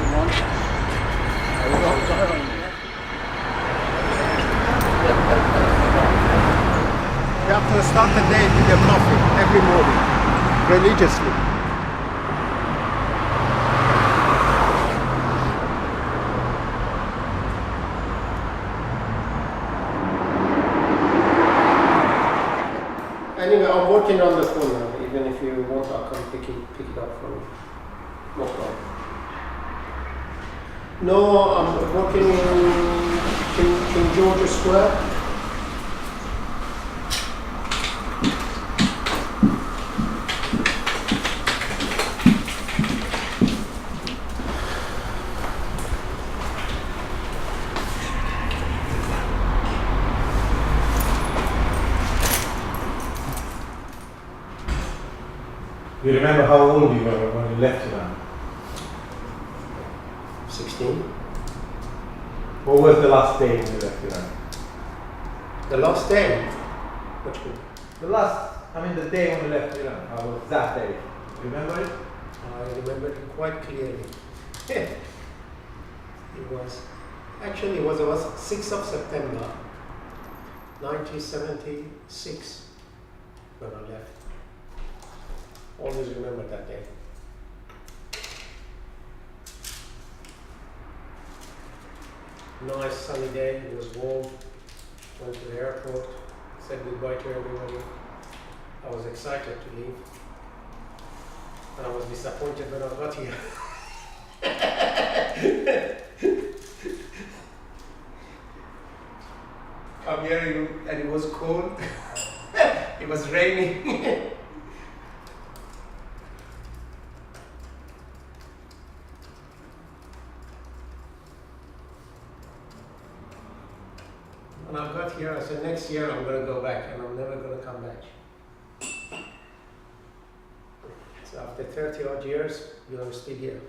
You have to start the day with your coffee every morning, religiously. Anyway, I'm working on the phone now. Even if you want, I can pick it up from you. No problem. No, I'm working in King George Square. You remember how old you were when you left Iran? 16. What was the last day when you left Iran? The last day? Which one? The day when you left Iran. How was that day? Remember it? I remember it quite clearly. It was 6th of September 1976 when I left. Always remember that day. Nice sunny day, it was warm. Went to the airport, said goodbye to everybody. I was excited to leave. And I was disappointed when I got here. Come here and it was cold. It was raining. When I got here, I said, next year I'm going to go back, and I'm never going to come back. So after 30 odd years, I'm still here.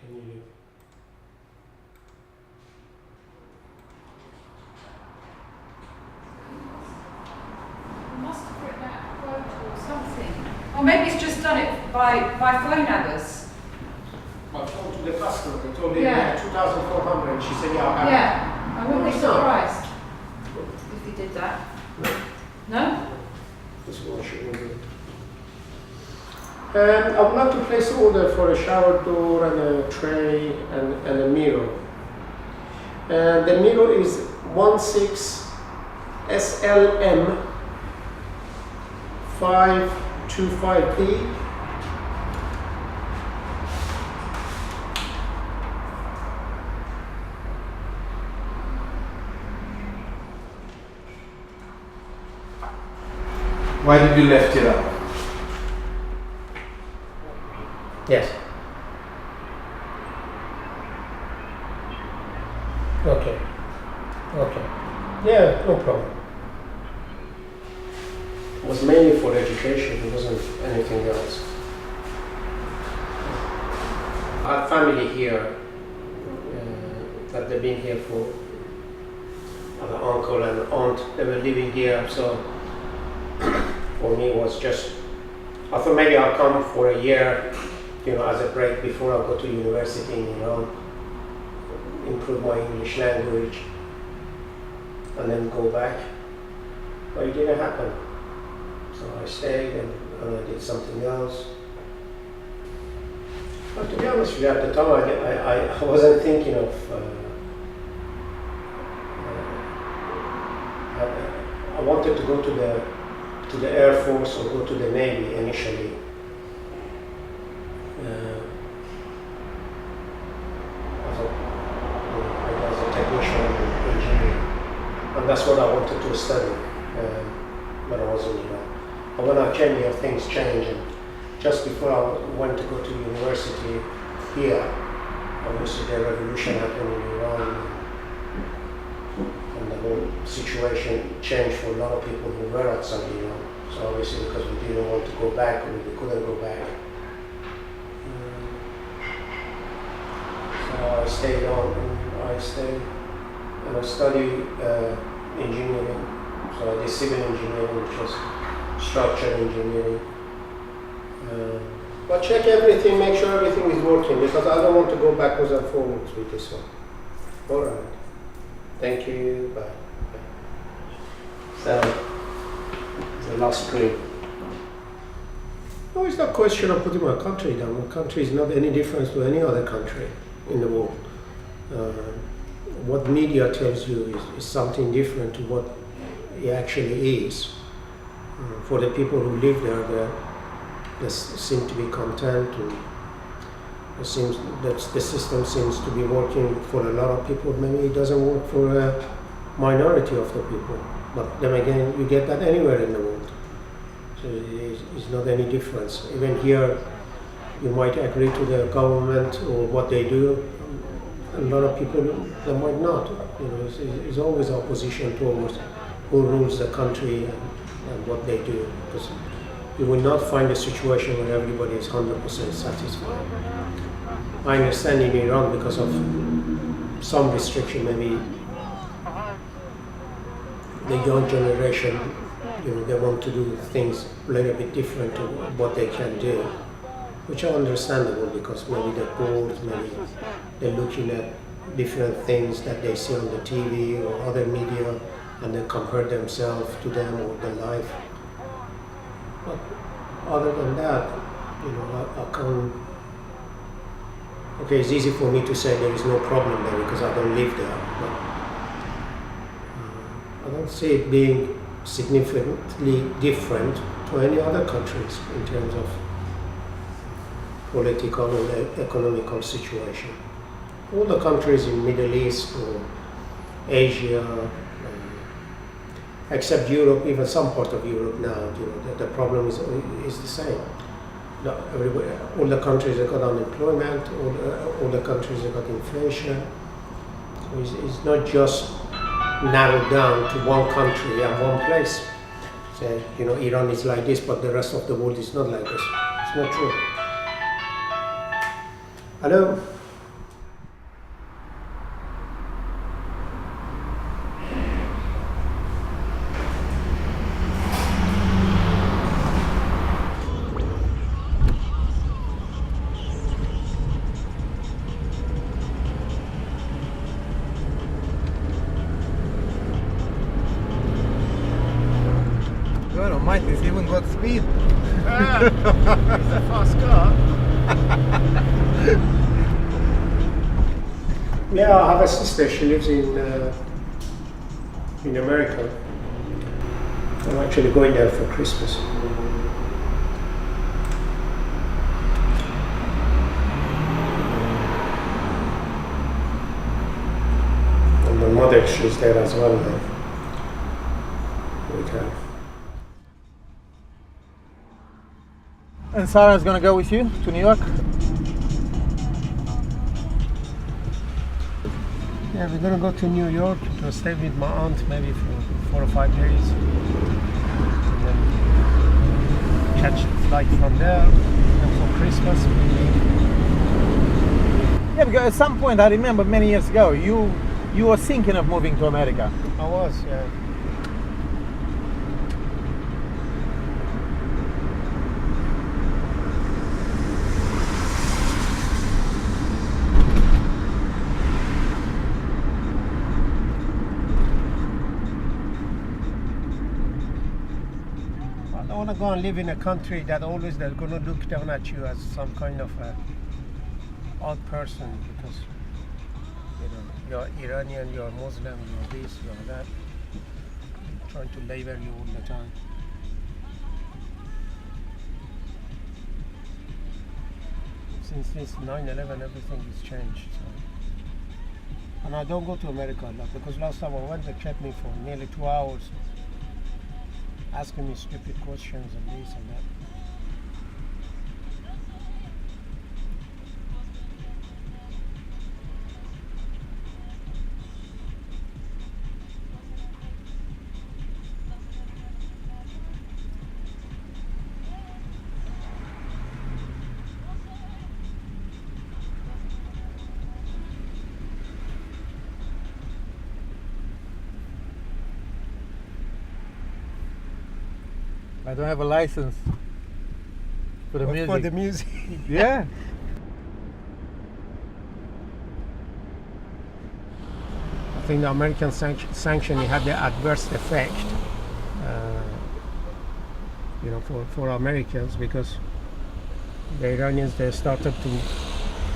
Can you live? You must have written out a quote or something. Or maybe it's just done it by phone hours. I told to the customer, I told her 2,400, she said, yeah, I'll have it. Yeah, I wouldn't be surprised if you did that. No? This one should be. I would like to place an order for a shower door and a tray and a mirror. The mirror is 16 SLM 525P. Why did you left Iran? Yes. Okay. Yeah, no problem. It was mainly for education, it wasn't anything else. I have family here that they've been here for an uncle and aunt, they were living here, so for me it was just, I thought maybe I'll come for a year, as a break before I go to university in Iran, improve my English language, and then go back. But it didn't happen. So I stayed and I did something else. But to be honest with you, at the time I wasn't thinking of, I wanted to go to the Air Force or go to the Navy initially. As a technician and engineer. And that's what I wanted to study when I was in Iran. But when I came here, things changed. And just before I went to go to university here, obviously the revolution happened in Iran. And the whole situation changed for a lot of people who were outside Iran. So obviously because we didn't want to go back, we couldn't go back. So I stayed on and I studied engineering. So I did civil engineering, which was structural engineering. But check everything, make sure everything is working, because I don't want to go backwards and forwards with this one. All right. Thank you. Bye. So, the last screen. No, it's not a question of putting my country down. My country is not any different to any other country in the world. What media tells you is something different to what it actually is. For the people who live there, they seem to be content, and it seems that the system seems to be working for a lot of people. Maybe it doesn't work for a minority of the people, but then again, you get that anywhere in the world. So it's not any difference. Even here, you might agree to the government or what they do. A lot of people, they might not. You know, it's always opposition towards who rules the country and what they do. Because you will not find a situation where everybody is 100% satisfied. I understand in Iran, because of some restriction, maybe the young generation, you know, they want to do things a little bit different to what they can do, which are understandable, because maybe they're bored, maybe they're looking at different things that they see on the TV or other media, and they compare themselves to them or their life. But other than that, you know, I can't. Okay, it's easy for me to say there is no problem there because I don't live there, but I don't see it being significantly different to any other countries in terms of political or economical situation. All the countries in Middle East or Asia, except Europe, even some part of Europe now, you know, the problem is the same. Everywhere, all the countries have got unemployment, all the countries have got inflation. So it's not just narrowed down to one country and one place. Say, you know, Iran is like this, but the rest of the world is not like this. It's not true. Hello? He's even got speed. It's a fast car. Yeah, I have a sister. She lives in America. I'm actually going there for Christmas. And my mother, she's there as well now. With her. And Sarah's gonna go with you to New York? Yeah, we're gonna go to New York to stay with my aunt maybe for 4 or 5 days. And then catch a flight from there. And for Christmas we leave. Yeah, because at some point I remember many years ago you were thinking of moving to America. I was, yeah. I want to go and live in a country that always they're going to look down at you as some kind of a odd person, because you know you're Iranian, you're Muslim, you're this, you're that, trying to label you all the time. Since this 9/11, everything has changed. So. And I don't go to America a lot, because last time I went, they kept me for nearly 2 hours. Asking me stupid questions and this and that. I don't have a license for the music. For the music. Yeah. I think the American sanction had the adverse effect, for Americans, because the Iranians, they started to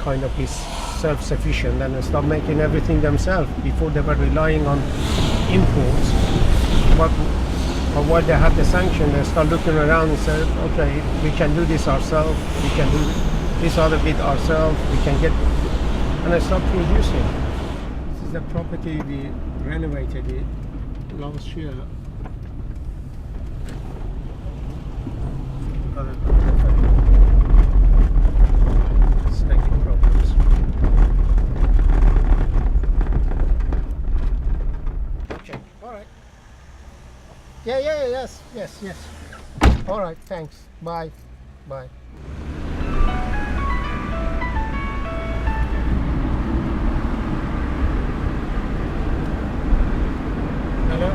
kind of be self-sufficient and start making everything themselves. Before they were relying on imports, but while they had the sanction, they start looking around and said, okay, we can do this ourselves, we can do this other bit ourselves, we can get, and they start producing. This is the property we renovated it last year. Snagging problems. Okay, all right. Yeah, yes. All right, thanks. Bye. Hello?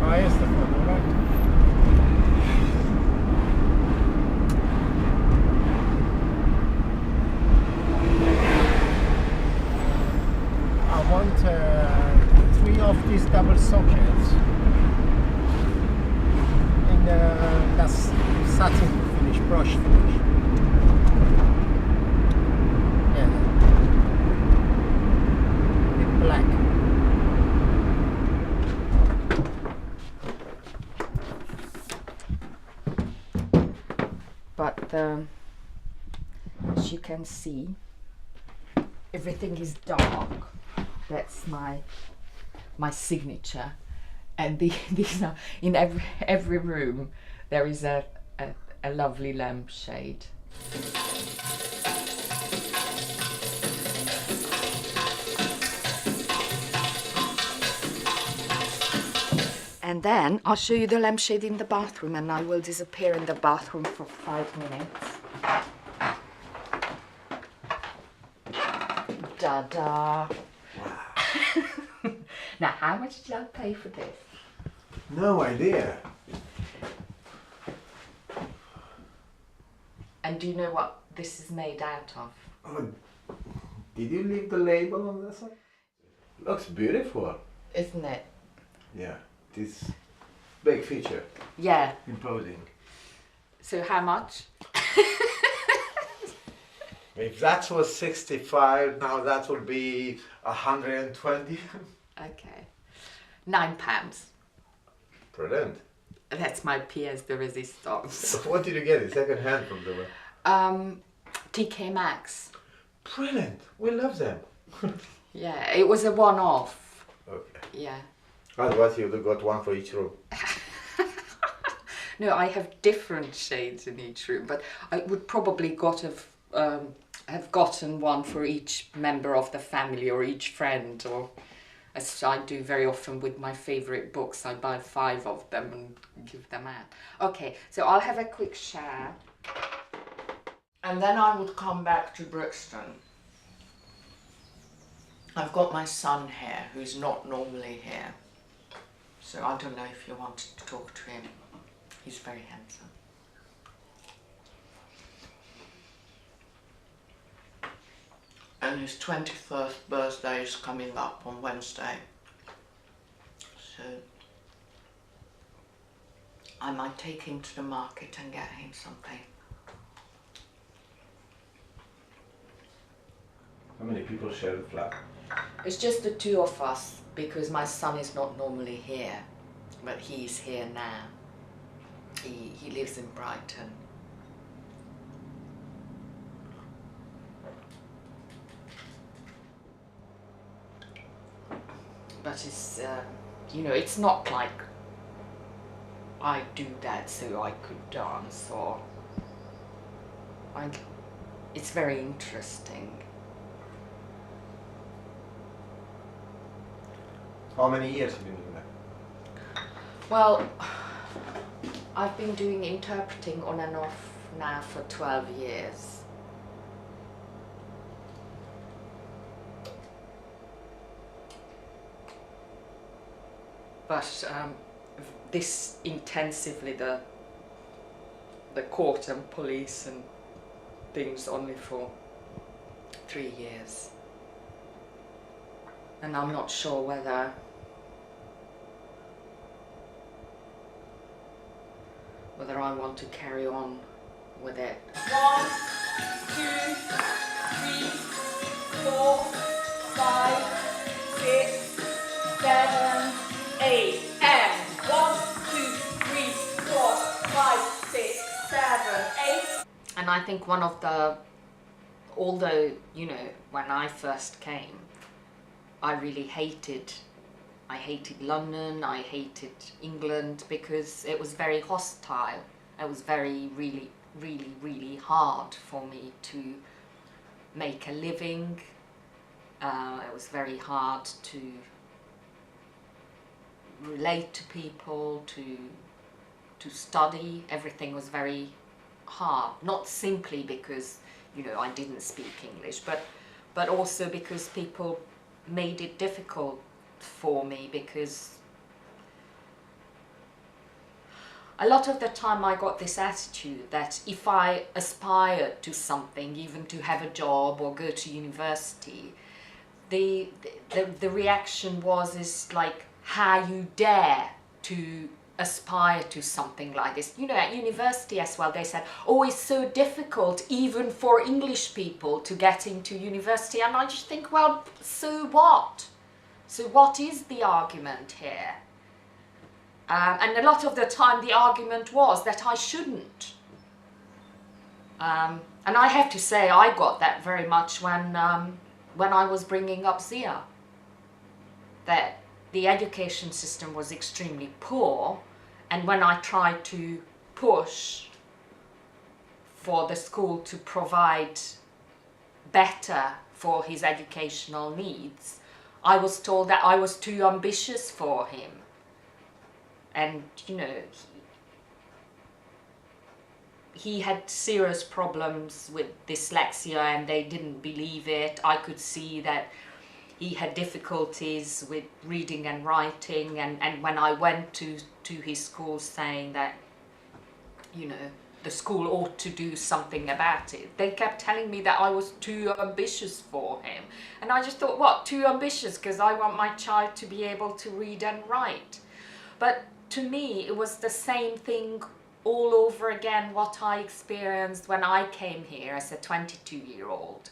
Oh, yes, the phone, all right. I want 3 of these double sockets in that's satin finish, brush finish. Yeah. In black. But as you can see, everything is dark. That's my signature, and these are in every room. There is a lovely lampshade. And then I'll show you the lampshade in the bathroom, and I will disappear in the bathroom for 5 minutes. Da-da. Wow. Now, how much did I pay for this? No idea. And do you know what this is made out of? Oh, did you leave the label on this one? Looks beautiful. Isn't it? Yeah, this big feature. Yeah. Imposing. So how much? If that was 65, now that will be 120. Okay. £9. Brilliant. That's my pièce de résistance. What did you get? It second hand from the TK Maxx. Brilliant. We love them. Yeah, it was a one-off. Okay. Yeah. Otherwise you would have got one for each room. No, I have different shades in each room, but I would probably have gotten one for each member of the family or each friend, or as I do very often with my favorite books, I buy 5 of them and give them out. Okay, so I'll have a quick shower and then I would come back to Brixton. I've got my son here who's not normally here, so I don't know if you want to talk to him. He's very handsome. And his 21st birthday is coming up on Wednesday. So I might take him to the market and get him something. How many people share the flat? It's just the 2 of us because my son is not normally here, but he's here now. He lives in Brighton. But it's, it's not like I do that so I could dance, or it's very interesting. How many years have you been doing that? Well, I've been doing interpreting on and off now for 12 years. But this intensively, the court and police and things, only for 3 years. And I'm not sure whether I want to carry on with it. 1, 2, 3, 4, 5, 6, 7, 8, and 1, 2, 3, 4, 5, 6, 7, 8. And I think one of the, although, you know, when I first came, I really hated London, I hated England, because it was very hostile. It was very, really hard for me to make a living. It was very hard to relate to people, to study. Everything was very hard, not simply because, you know, I didn't speak English, but also because people made it difficult for me, because a lot of the time I got this attitude that if I aspired to something, even to have a job or go to university, the reaction is like, how you dare to aspire to something like this. You know, at university as well, they said, oh, it's so difficult even for English people to get into university. And I just think, well, so what? So what is the argument here? And a lot of the time the argument was that I shouldn't. And I have to say I got that very much when I was bringing up Zia. That the education system was extremely poor, and when I tried to push for the school to provide better for his educational needs, I was told that I was too ambitious for him. And, you know, he had serious problems with dyslexia and they didn't believe it. I could see that he had difficulties with reading and writing, and when I went to his school saying that, you know, the school ought to do something about it, they kept telling me that I was too ambitious for him. And I just thought, what, too ambitious? Because I want my child to be able to read and write. But to me, it was the same thing all over again what I experienced when I came here as a 22-year-old.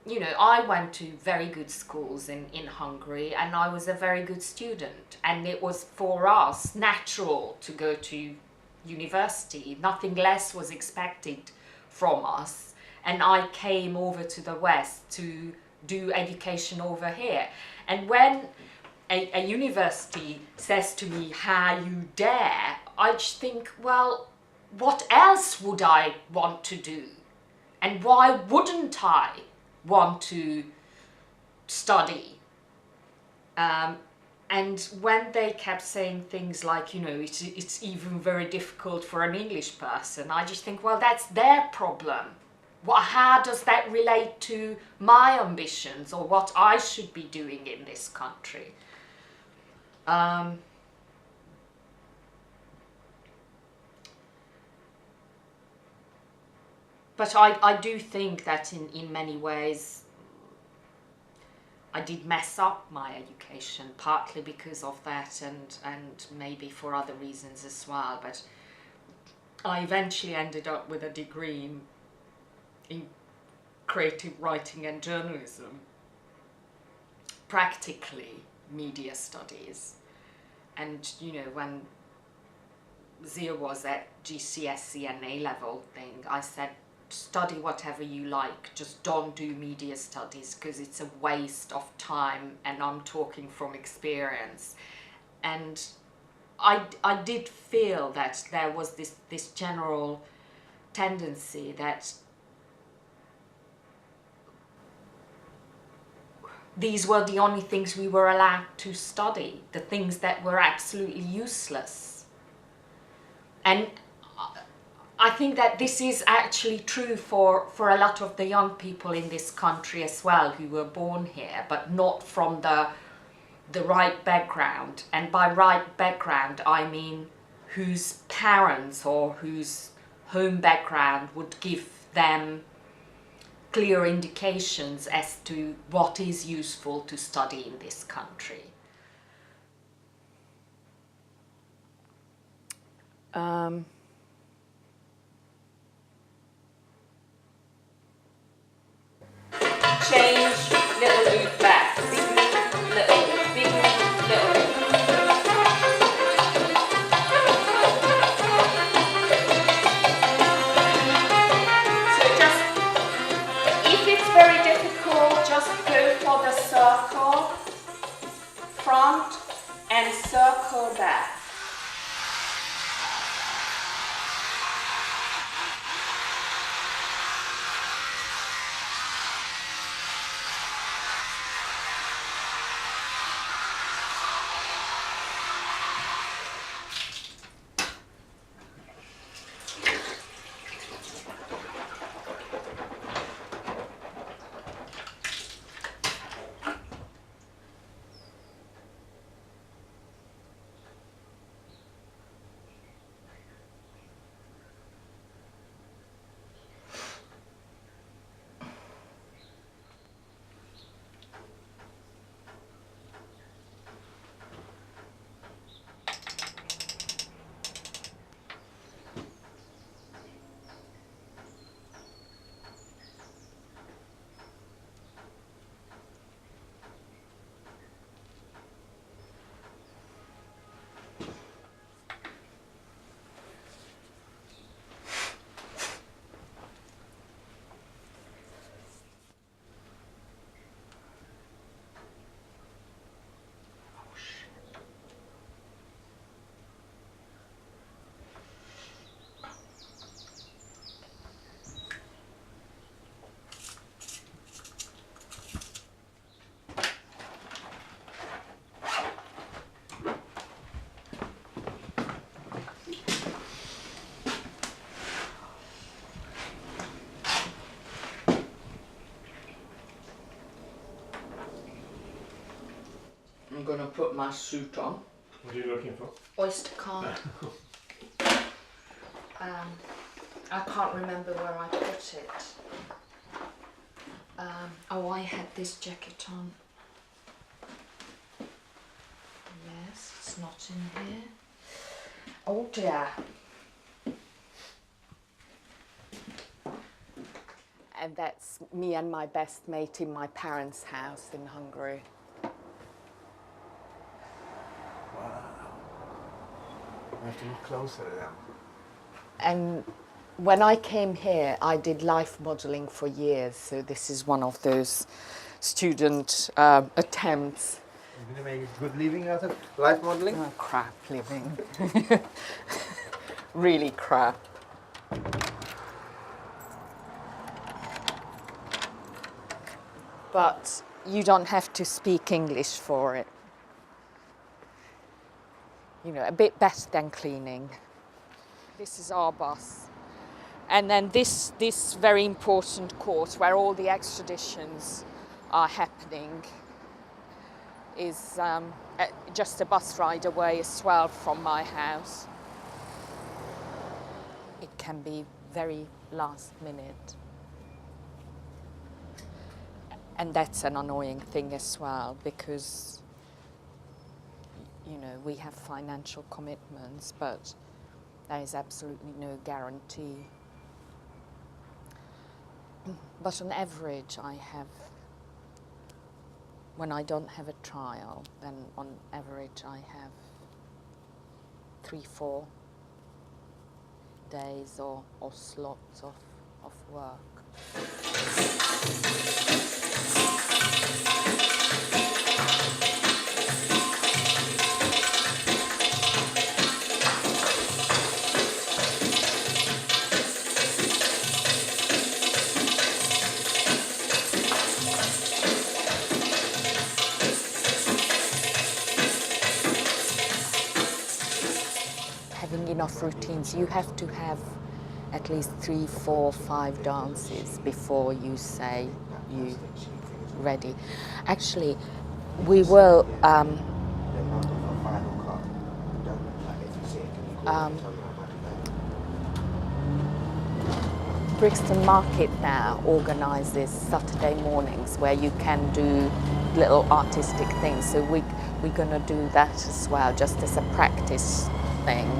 You know, I went to very good schools in Hungary, and I was a very good student, and it was for us natural to go to university. Nothing less was expected from us, and I came over to the West to do education over here. And when a university says to me, how you dare, I just think, well, what else would I want to do? And why wouldn't I want to study? And when they kept saying things like, you know, it's even very difficult for an English person, I just think, well, that's their problem. How does that relate to my ambitions or what I should be doing in this country? But I do think that in many ways I did mess up my education, partly because of that and maybe for other reasons as well. But I eventually ended up with a degree in creative writing and journalism, practically media studies. And, you know, when Zia was at GCSE and A-level thing, I said, study whatever you like, just don't do media studies because it's a waste of time, and I'm talking from experience. And I did feel that there was this general tendency that these were the only things we were allowed to study, the things that were absolutely useless. And I think that this is actually true for a lot of the young people in this country as well, who were born here, but not from the the right background, and by right background I mean whose parents or whose home background would give them clear indications as to what is useful to study in this country. Change, little loop back, big loop, little loop, big loop, little loop. So just, if it's very difficult, just go for the circle, front and circle back. I'm gonna put my suit on. What are you looking for? Oyster card. I can't remember where I put it. Oh, I had this jacket on. Yes, it's not in here. Oh dear. And that's me and my best mate in my parents' house in Hungary. I have to look closer at them. And when I came here, I did life modelling for years, so this is one of those student attempts. You're going to make a good living out of life modeling? Oh, crap living. Really crap. But you don't have to speak English for it. You know, a bit better than cleaning. This is our bus. And then this very important court where all the extraditions are happening is just a bus ride away as well from my house. It can be very last minute. And that's an annoying thing as well, because you know, we have financial commitments, but there is absolutely no guarantee. But on average, I have, when I don't have a trial, then on average I have 3-4 days or slots of work. Enough routines. You have to have at least 3, 4, 5 dances before you say you ready. Actually, We will. The amount of a final cut. Don't like if you see it, can you call me and tell me how much it is? Brixton Market now organises Saturday mornings where you can do little artistic things. So we're going to do that as well, just as a practice thing.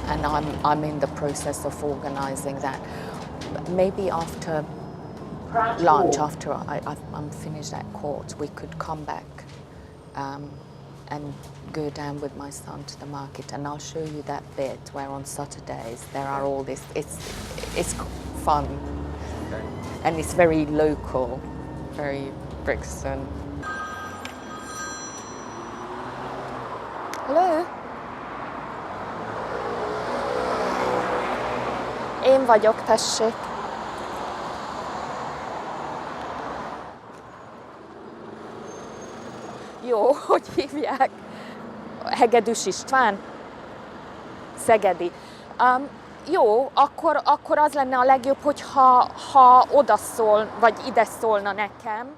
And I'm in the process of organising that. Maybe after lunch, after I'm finished at court, we could come back and go down with my son to the market, and I'll show you that bit where on Saturdays there are all this. It's fun, and it's very local, very Brixton. Hello. Én vagyok, tessék. Jó, hogy hívják? Hegedűs István? Szegedi. Jó, akkor az lenne a legjobb, ha oda szól, vagy ide szólna nekem.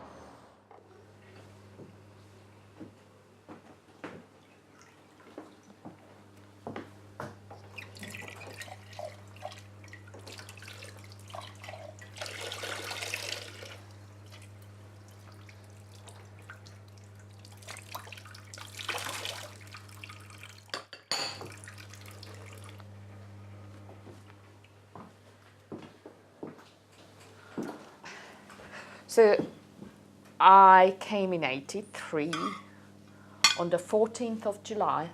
So I came in 83 on the 14th of July.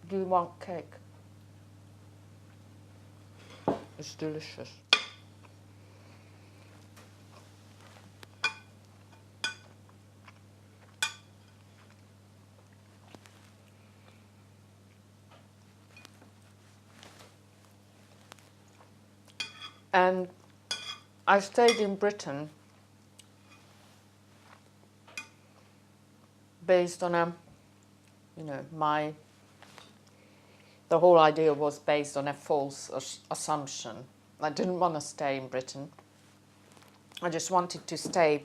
Do you want cake? It's delicious. And I stayed in Britain based on the whole idea was based on a false assumption. I didn't want to stay in Britain. I just wanted to stay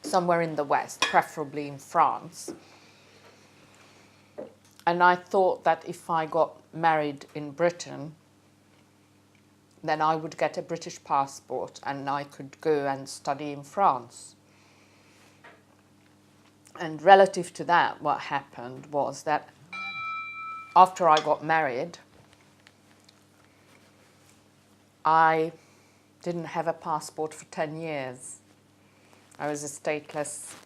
somewhere in the West, preferably in France. And I thought that if I got married in Britain, then I would get a British passport and I could go and study in France. And relative to that, what happened was that after I got married, I didn't have a passport for 10 years. I was a stateless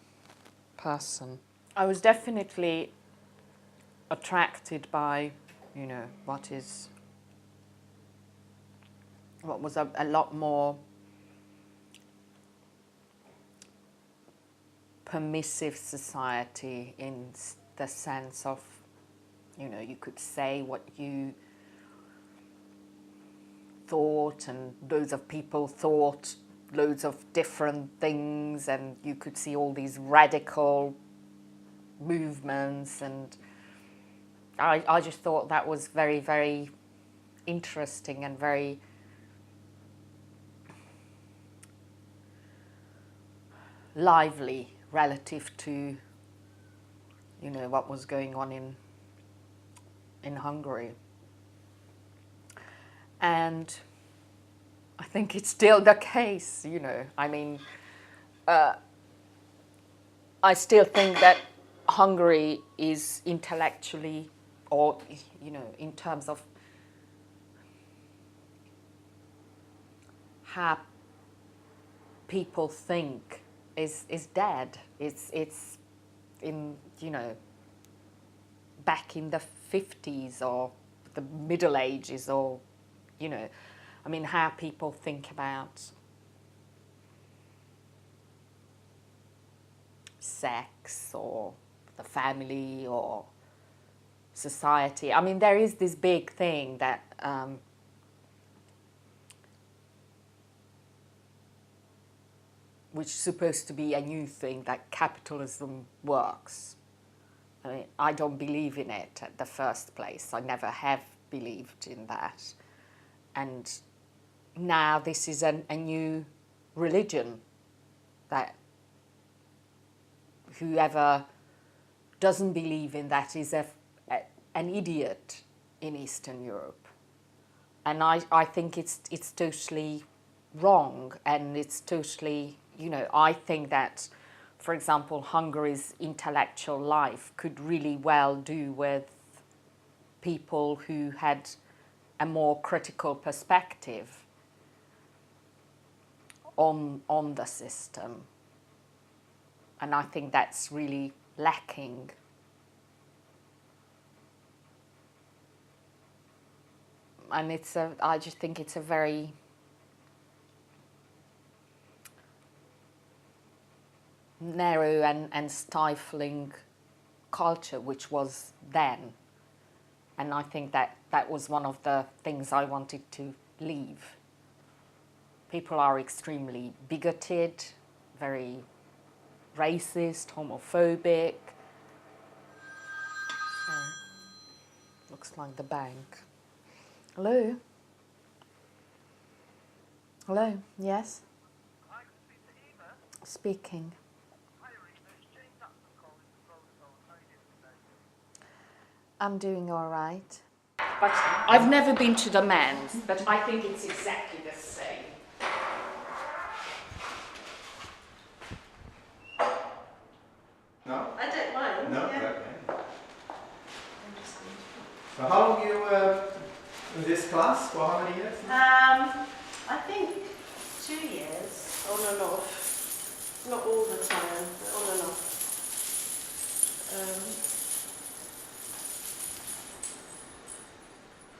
person. I was definitely attracted by, what was a lot more permissive society in the sense of, you could say what you thought and loads of people thought loads of different things, and you could see all these radical movements, and I just thought that was very, very interesting and very lively relative to, what was going on in Hungary. And I think it's still the case, I still think that Hungary is intellectually, or, in terms of how people think, is dead. It's in, back in the 50s or the Middle Ages, or, how people think about sex or the family or society. There is this big thing that which is supposed to be a new thing, that capitalism works. I don't believe in it at the first place. I never have believed in that. And now this is a new religion that whoever doesn't believe in that is an idiot in Eastern Europe. And I think it's totally wrong, and it's totally, you know, I think that, for example, Hungary's intellectual life could really well do with people who had a more critical perspective on the system. And I think that's really lacking. And I just think it's a very narrow and stifling culture, which was then. And I think that was one of the things I wanted to leave. People are extremely bigoted, very racist, homophobic. Sorry. Looks like the bank. Hello? Hello, yes? Hi, can I speak to Eva? Speaking. Hi, Eva. It's James Atson calling from Vodafone. How are you doing today? I'm doing all right. But I've never been to the men's, but I think it's exactly the same. No? I don't mind. No? Yeah. Okay. So how long you in this class? For how many years? I think 2 years, on and off. Not all the time, but on and off.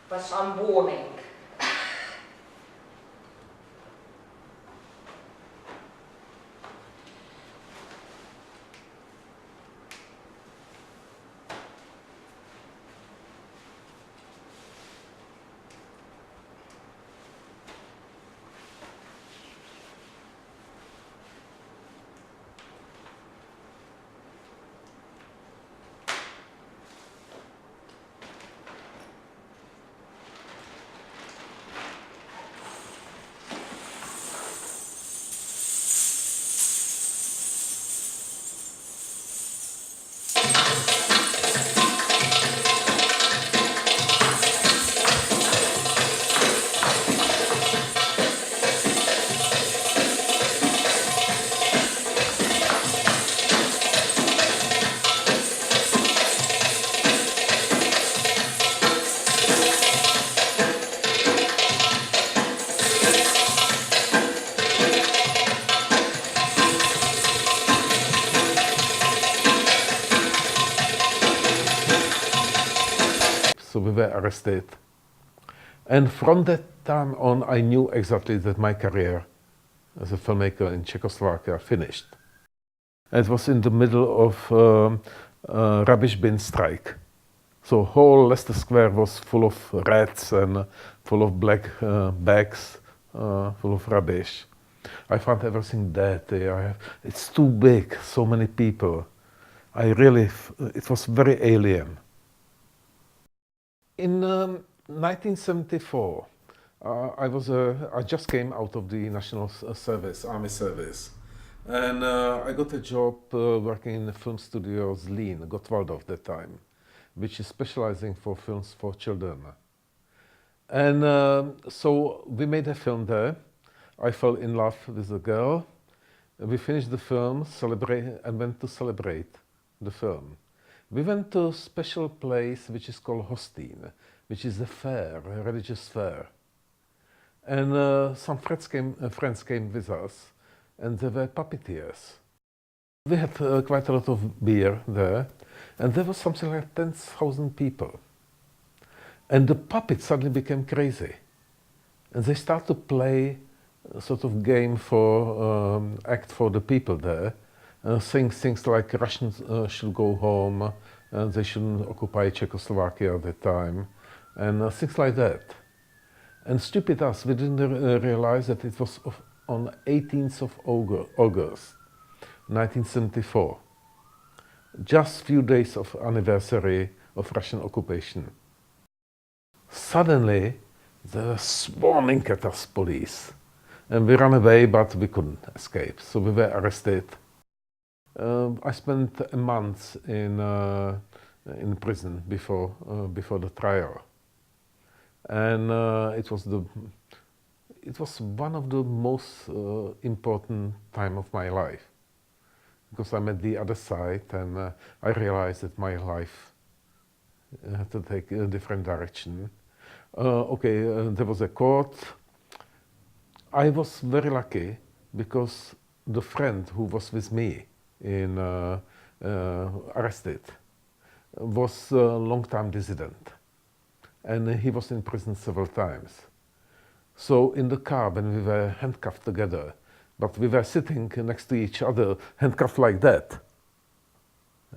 But I'm warning. So we were arrested. And from that time on, I knew exactly that my career as a filmmaker in Czechoslovakia finished. It was in the middle of rubbish bin strike. So whole Leicester Square was full of rats and full of black bags, full of rubbish. I found everything dirty. It's too big, so many people. It was very alien. In 1974, I just came out of the National Service, Army Service, and I got a job working in the film studio Zlín, Gottwaldov at that time, which is specializing for films for children. And so we made a film there. I fell in love with a girl. We finished the film, and went to celebrate the film. We went to a special place which is called Hostín, which is a fair, a religious fair. And some friends came with us, and they were puppeteers. We had quite a lot of beer there, and there was something like 10,000 people. And the puppets suddenly became crazy. And they started to play a sort of game act for the people there, saying things like Russians should go home, and they shouldn't occupy Czechoslovakia at that time, and things like that. And stupid us, we didn't realize that it was on 18th of August, 1974. Just few days of anniversary of Russian occupation. Suddenly, They were swarming at us, police. And we ran away, but we couldn't escape. So we were arrested. I spent a month in prison before the trial. And it was one of the most important time of my life, because I'm at the other side, and I realized that my life had to take a different direction. There was a court. I was very lucky because the friend who was with me in arrested was a long-time dissident, and he was in prison several times. So in the car, when we were handcuffed together, but we were sitting next to each other, handcuffed like that.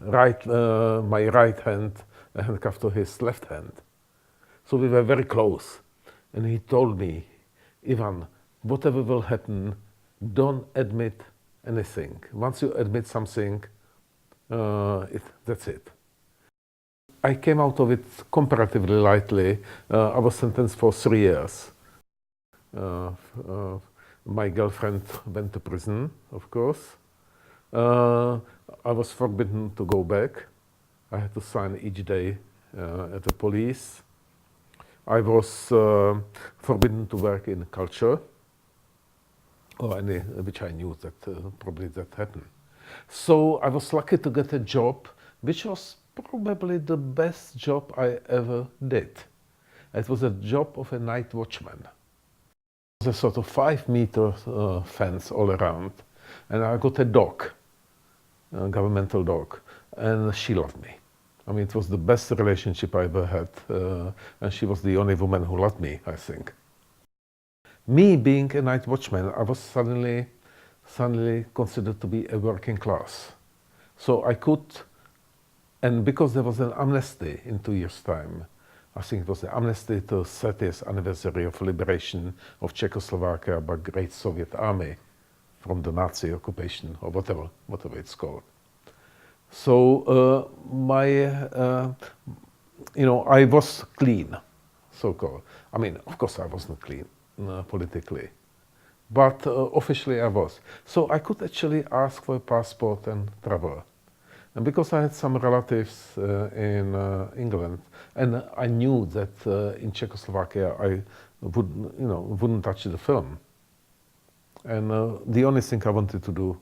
My right hand handcuffed to his left hand. So we were very close. And he told me, Ivan, whatever will happen, don't admit anything. Once you admit something, that's it. I came out of it comparatively lightly. I was sentenced for 3 years. My girlfriend went to prison, of course. I was forbidden to go back. I had to sign each day at the police. I was forbidden to work in culture, which I knew that probably that happened. So I was lucky to get a job, which was probably the best job I ever did. It was a job of a night watchman. It was a sort of 5-meter fence all around, and I got a dog, a governmental dog, and she loved me. I mean, it was the best relationship I ever had, and she was the only woman who loved me, I think. Me being a night watchman, I was suddenly considered to be a working class. So I could, and because there was an amnesty in 2 years' time, I think it was the amnesty to 30th anniversary of liberation of Czechoslovakia by Great Soviet Army from the Nazi occupation, or whatever it's called. So I was clean, so-called. I mean, of course I wasn't clean politically, but officially I was. So I could actually ask for a passport and travel. And because I had some relatives in England, and I knew that in Czechoslovakia I wouldn't touch the film. And the only thing I wanted to do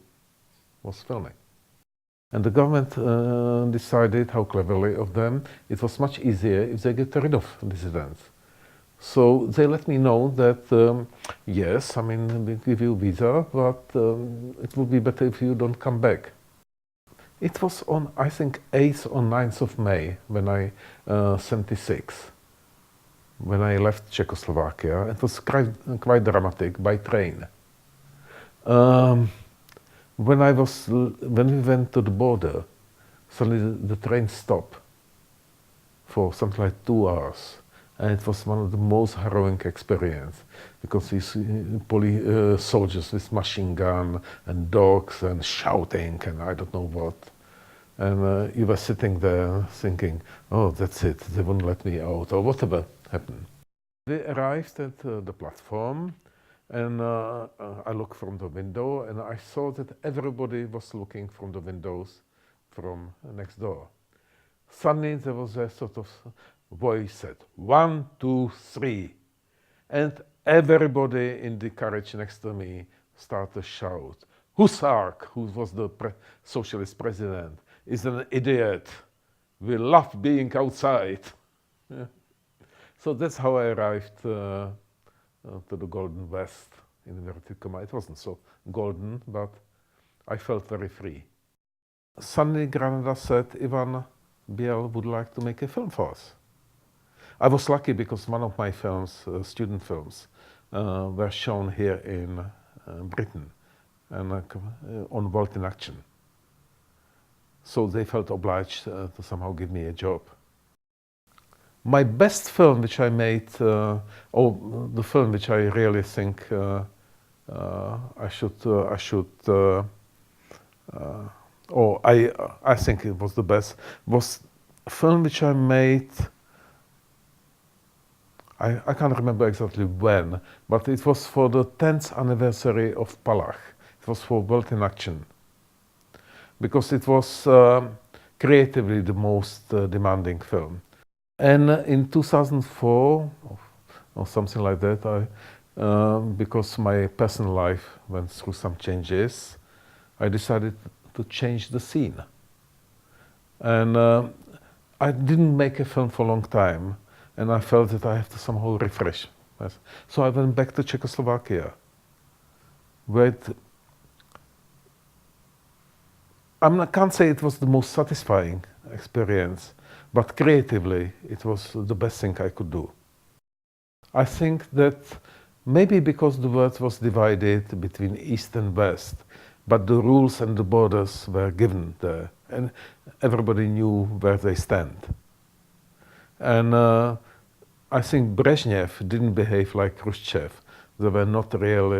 was filming. And the government decided, how cleverly of them, it was much easier if they get rid of dissidents. So they let me know that, yes, I mean, we give you a visa, but it would be better if you don't come back. It was on, I think, 8th or 9th of May, when 76, when I left Czechoslovakia. It was quite dramatic, by train. When we went to the border, suddenly the train stopped for something like 2 hours. And it was one of the most harrowing experiences, because these soldiers with machine gun and dogs and shouting and I don't know what. And you were sitting there thinking, oh, that's it, they won't let me out, or whatever happened. We arrived at the platform, and I looked from the window, and I saw that everybody was looking from the windows from next door. Suddenly there was a sort of voice said, 1, 2, 3. And everybody in the carriage next to me started to shout, Husák, who was the socialist president, is an idiot. We love being outside. Yeah. So that's how I arrived to the Golden West, in inverted commas. It wasn't so golden, but I felt very free. Suddenly Granada said, Ivan Biel would like to make a film for us. I was lucky because one of my films, student films, were shown here in Britain and on World in Action. So they felt obliged to somehow give me a job. My best film which I made, or the film which I really think I think it was the best, was a film which I made I can't remember exactly when, but it was for the 10th anniversary of Palach. It was for World in Action. Because it was creatively the most demanding film. And in 2004, or something like that, because my personal life went through some changes, I decided to change the scene. And I didn't make a film for a long time, and I felt that I have to somehow refresh. So I went back to Czechoslovakia, where I can't say it was the most satisfying experience, but creatively it was the best thing I could do. I think that maybe because the world was divided between East and West, but the rules and the borders were given there, and everybody knew where they stand. And I think Brezhnev didn't behave like Khrushchev. There were not real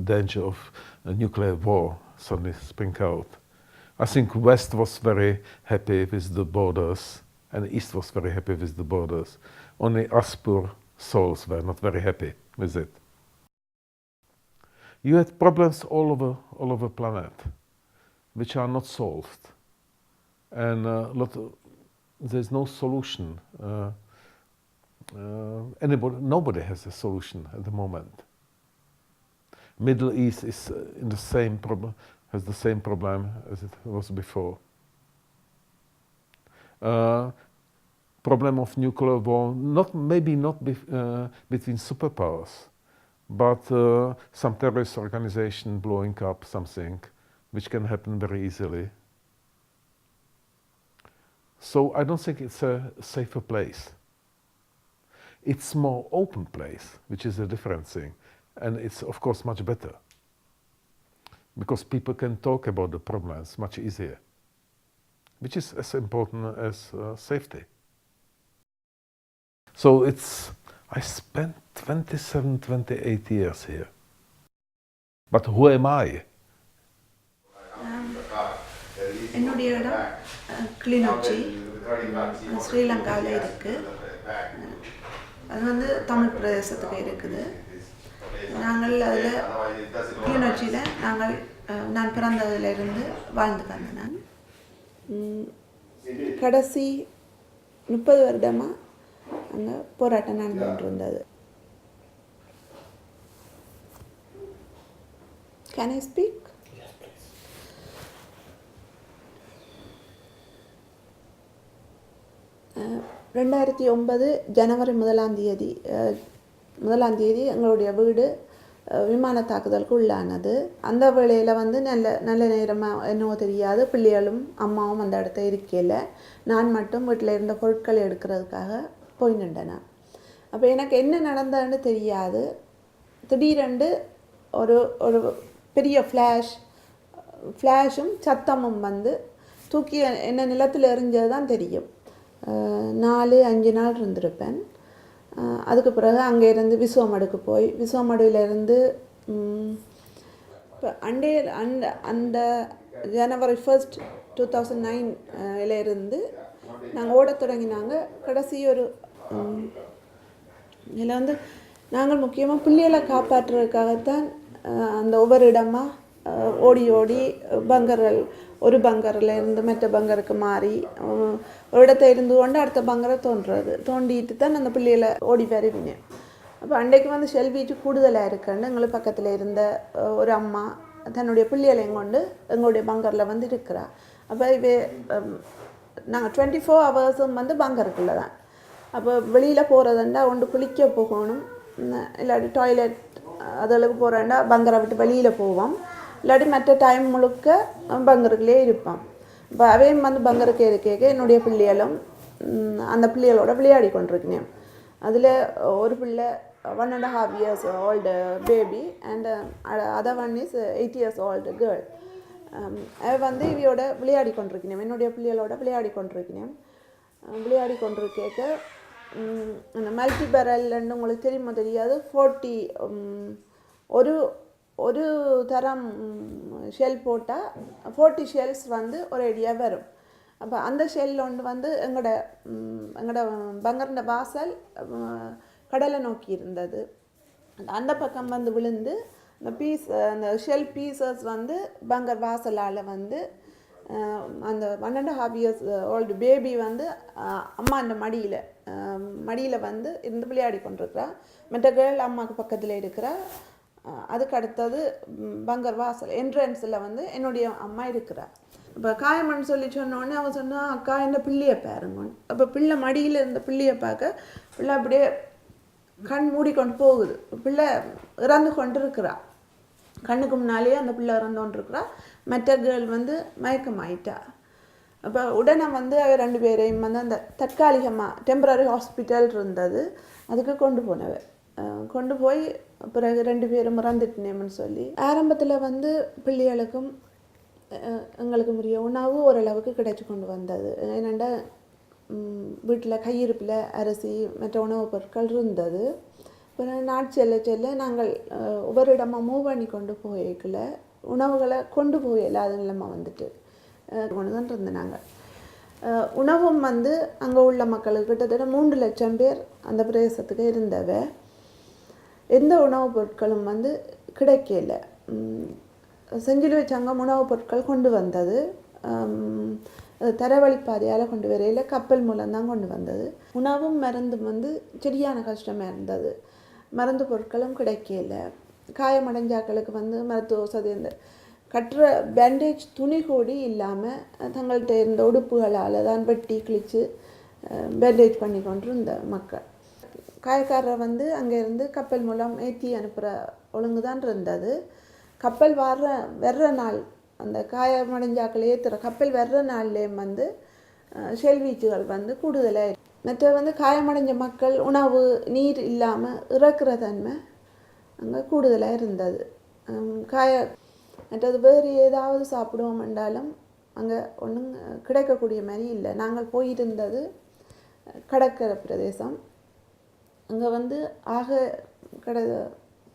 danger of a nuclear war suddenly spring out. I think West was very happy with the borders, and East was very happy with the borders. Only us poor souls were not very happy with it. You had problems all over planet, which are not solved, and there's no solution. Nobody has a solution at the moment. Middle East is in the same problem. Has the same problem as it was before. Problem of nuclear war, maybe not between superpowers, but some terrorist organization blowing up something, which can happen very easily. So I don't think it's a safer place. It's more open place, which is a different thing, and it's of course much better. Because people can talk about the problems much easier, which is as important as safety. So I spent 27, 28 years here. But who am I? என்னுடைய இடம் கிளிநொச்சி ஸ்ரீலங்காவில் இருக்குது. அது வந்து தமிழ் பிரதேசத்துக்கு இருக்குது. நாங்கள் அதில் கிளிநொச்சியில் நான் பிறந்ததிலிருந்து வாழ்ந்து வந்தேன். நான் கடைசி 30 வருடமாக அங்கே போராட்டம் நடந்து கொண்டு இருந்தது. Can I speak? Yes, please. ரெண்டாயிரத்தி 9 ஜனவரி 1ஆம் தேதி எங்களுடைய வீடு விமான தாக்குதலுக்கு உள்ளானது. அந்த வேளையில் வந்து நல்ல நேரமாக என்னவோ தெரியாது, பிள்ளைகளும் அம்மாவும் அந்த இடத்த இருக்கல. நான் மட்டும் வீட்டில் இருந்த பொருட்களை எடுக்கிறதுக்காக போய் நின்றேன். அப்போ எனக்கு என்ன நடந்ததுன்னு தெரியாது. திடீரென்று ஒரு பெரிய ஃப்ளாஷும் சத்தமும் வந்து தூக்கி என்ன நிலத்தில் எறிஞ்சது தான் தெரியும். 4-5 நாள் இருந்திருப்பேன். அதுக்கு பிறகு அங்கேருந்து விசுவமடுக்கு போய் விசுவமடுவிலேருந்து இப்போ அந்த ஜனவரி 1, 2009 இருந்து நாங்கள் ஓடத் தொடங்கினாங்க. கடைசி ஒரு இதில் வந்து நாங்கள் முக்கியமாக பிள்ளைகளை காப்பாற்றுறதுக்காகத்தான் அந்த ஒவ்வொரு இடமாக ஓடி பங்கர்கள் ஒரு பங்கரில் இருந்து மற்ற பங்கருக்கு மாறி ஒரு இடத்த இருந்து கொண்டு அடுத்த பங்கரை தோண்டிட்டு தான் அந்த பிள்ளைகளை ஓடி வருவினேன். அப்போ அன்றைக்கு வந்து ஷெல்வீட்டு கூடுதலாக இருக்குன்னு எங்களுக்கு பக்கத்தில் இருந்த ஒரு அம்மா தன்னுடைய பிள்ளைகளையும் கொண்டு எங்களுடைய பங்கரில் வந்து இருக்கிறா. அப்போ நாங்கள் 24 ஹவர்ஸும் வந்து பங்கருக்குள்ளே தான். அப்போ வெளியில் போகிறதுண்டா ஒன்று குளிக்க போகணும், இல்லாட்டி டாய்லெட் அதளவுக்கு போகிறேன்டா பங்கரை விட்டு வெளியில் போவோம், இல்லாட்டி மற்ற டைம் முழுக்க பங்கருக்குள்ளே இருப்போம். இப்போ அவையும் வந்து பங்கருக்கு இருக்க என்னுடைய பிள்ளைகளும் அந்த பிள்ளைகளோட விளையாடி கொண்டிருக்கிறேன். அதில் ஒரு பிள்ளை 1.5 years old baby and other one is 8 years old girl. அவ வந்து இவையோட விளையாடி கொண்டிருக்கிறேன், என்னுடைய பிள்ளைகளோட விளையாடி கொண்டிருக்கிறேன். விளையாடி கொண்டிருக்க அந்த மல்டி பேரல்ன்னு உங்களுக்கு தெரியுமா தெரியாது, 40 ஒரு தரம் ஷெல் போட்டால் 40 ஷெல்ஸ் வந்து ஒரு ஐடியாக வரும். அப்போ அந்த ஷெல் ஒன்று வந்து எங்களோட பங்கர்ந்த வாசல் கடலை நோக்கி இருந்தது. அந்த பக்கம் வந்து விழுந்து அந்த ஷெல் பீசஸ் வந்து பங்கர் வாசலால் வந்து அந்த 1.5 years old பேபி வந்து அம்மா அந்த மடியில் வந்து இருந்து விளையாடி கொண்டிருக்கிறா. மற்ற கேர்ள் அம்மாவுக்கு பக்கத்தில் இருக்கிறா. அதுக்கு அடுத்தது பங்கர் வாசல் என்ட்ரன்ஸில் வந்து என்னுடைய அம்மா இருக்கிறா. இப்போ காயமன்னு சொல்லி சொன்னோடனே அவன் சொன்னான், அக்கா என்ன பிள்ளையை பாருங்க. அப்போ பிள்ளை மடியில் இருந்த பிள்ளையை பார்க்க பிள்ளை அப்படியே கண் மூடிக்கொண்டு போகுது. பிள்ளை இறந்து கொண்டு இருக்கிறா. கண்ணுக்கு முன்னாலேயே அந்த பிள்ளை இறந்தோன்னு இருக்கிறா. மற்ற கேர்ள் வந்து மயக்கமாயிட்டா. அப்போ உடனே வந்து அவ 2 பேரையும் வந்து அந்த தற்காலிகமாக டெம்பரரி ஹாஸ்பிட்டல் இருந்தது, அதுக்கு கொண்டு போய் பிறகு 2 பேரும் இறந்துட்டினேன்னு சொல்லி ஆரம்பத்தில் வந்து பிள்ளைகளுக்கும் எங்களுக்கு உரிய உணவு ஓரளவுக்கு கிடைச்சி கொண்டு வந்தது. ஏனெண்டா வீட்டில் கையிருப்பில் அரிசி மற்ற உணவுப் பொருட்கள் இருந்தது. பிறகு நாட் செல்ல நாங்கள் ஒவ்வொரு இடமாக மூவ் பண்ணி கொண்டு போய்க்கல உணவுகளை கொண்டு போயில அது நிலைமை வந்துட்டு கொண்டு தான் இருந்தோம். நாங்கள் உணவும் வந்து அங்கே உள்ள மக்களுக்கு கிட்டத்தட்ட 3 லட்சம் பேர் அந்த பிரதேசத்துக்கு இருந்தவ. எந்த உணவுப் பொருட்களும் வந்து கிடைக்கல. செஞ்சில் வச்சாங்க உணவுப் பொருட்கள் கொண்டு வந்தது. தரவழிப்பாதையால் கொண்டு வரையில் கப்பல் மூலம்தான் கொண்டு வந்தது. உணவும் மருந்தும் வந்து சரியான கஷ்டமாக இருந்தது. மருந்து பொருட்களும் கிடைக்கல. காயமடைஞ்சாக்களுக்கு வந்து மருத்துவ வசதி இந்த கட்டுற பேண்டேஜ் துணி கூடி இல்லாமல் தங்கள்கிட்ட இருந்த உடுப்புகளால் தான் வெட்டி கிழித்து பேண்டேஜ் பண்ணி கொண்டு இருந்த மக்கள். காயக்காரரை வந்து அங்கேருந்து கப்பல் மூலம் ஏற்றி அனுப்புகிற ஒழுங்கு தான் இருந்தது. கப்பல் வர்ற நாள் அந்த காயமடைஞ்சாக்கள் ஏற்றுற கப்பல் வர்ற நாள்லேயும் வந்து ஷெல்வீச்சுகள் வந்து கூடுதலாக. மற்ற வந்து காயமடைஞ்ச மக்கள் உணவு நீர் இல்லாமல் இறக்குற தன்மை அங்கே கூடுதலாக இருந்தது. மற்றது வேறு ஏதாவது சாப்பிடுவோம் என்றாலும் அங்கே ஒன்றும் கிடைக்கக்கூடிய மாதிரி இல்லை. நாங்கள் போயிருந்தது கடற்கரை பிரதேசம். அங்கே வந்து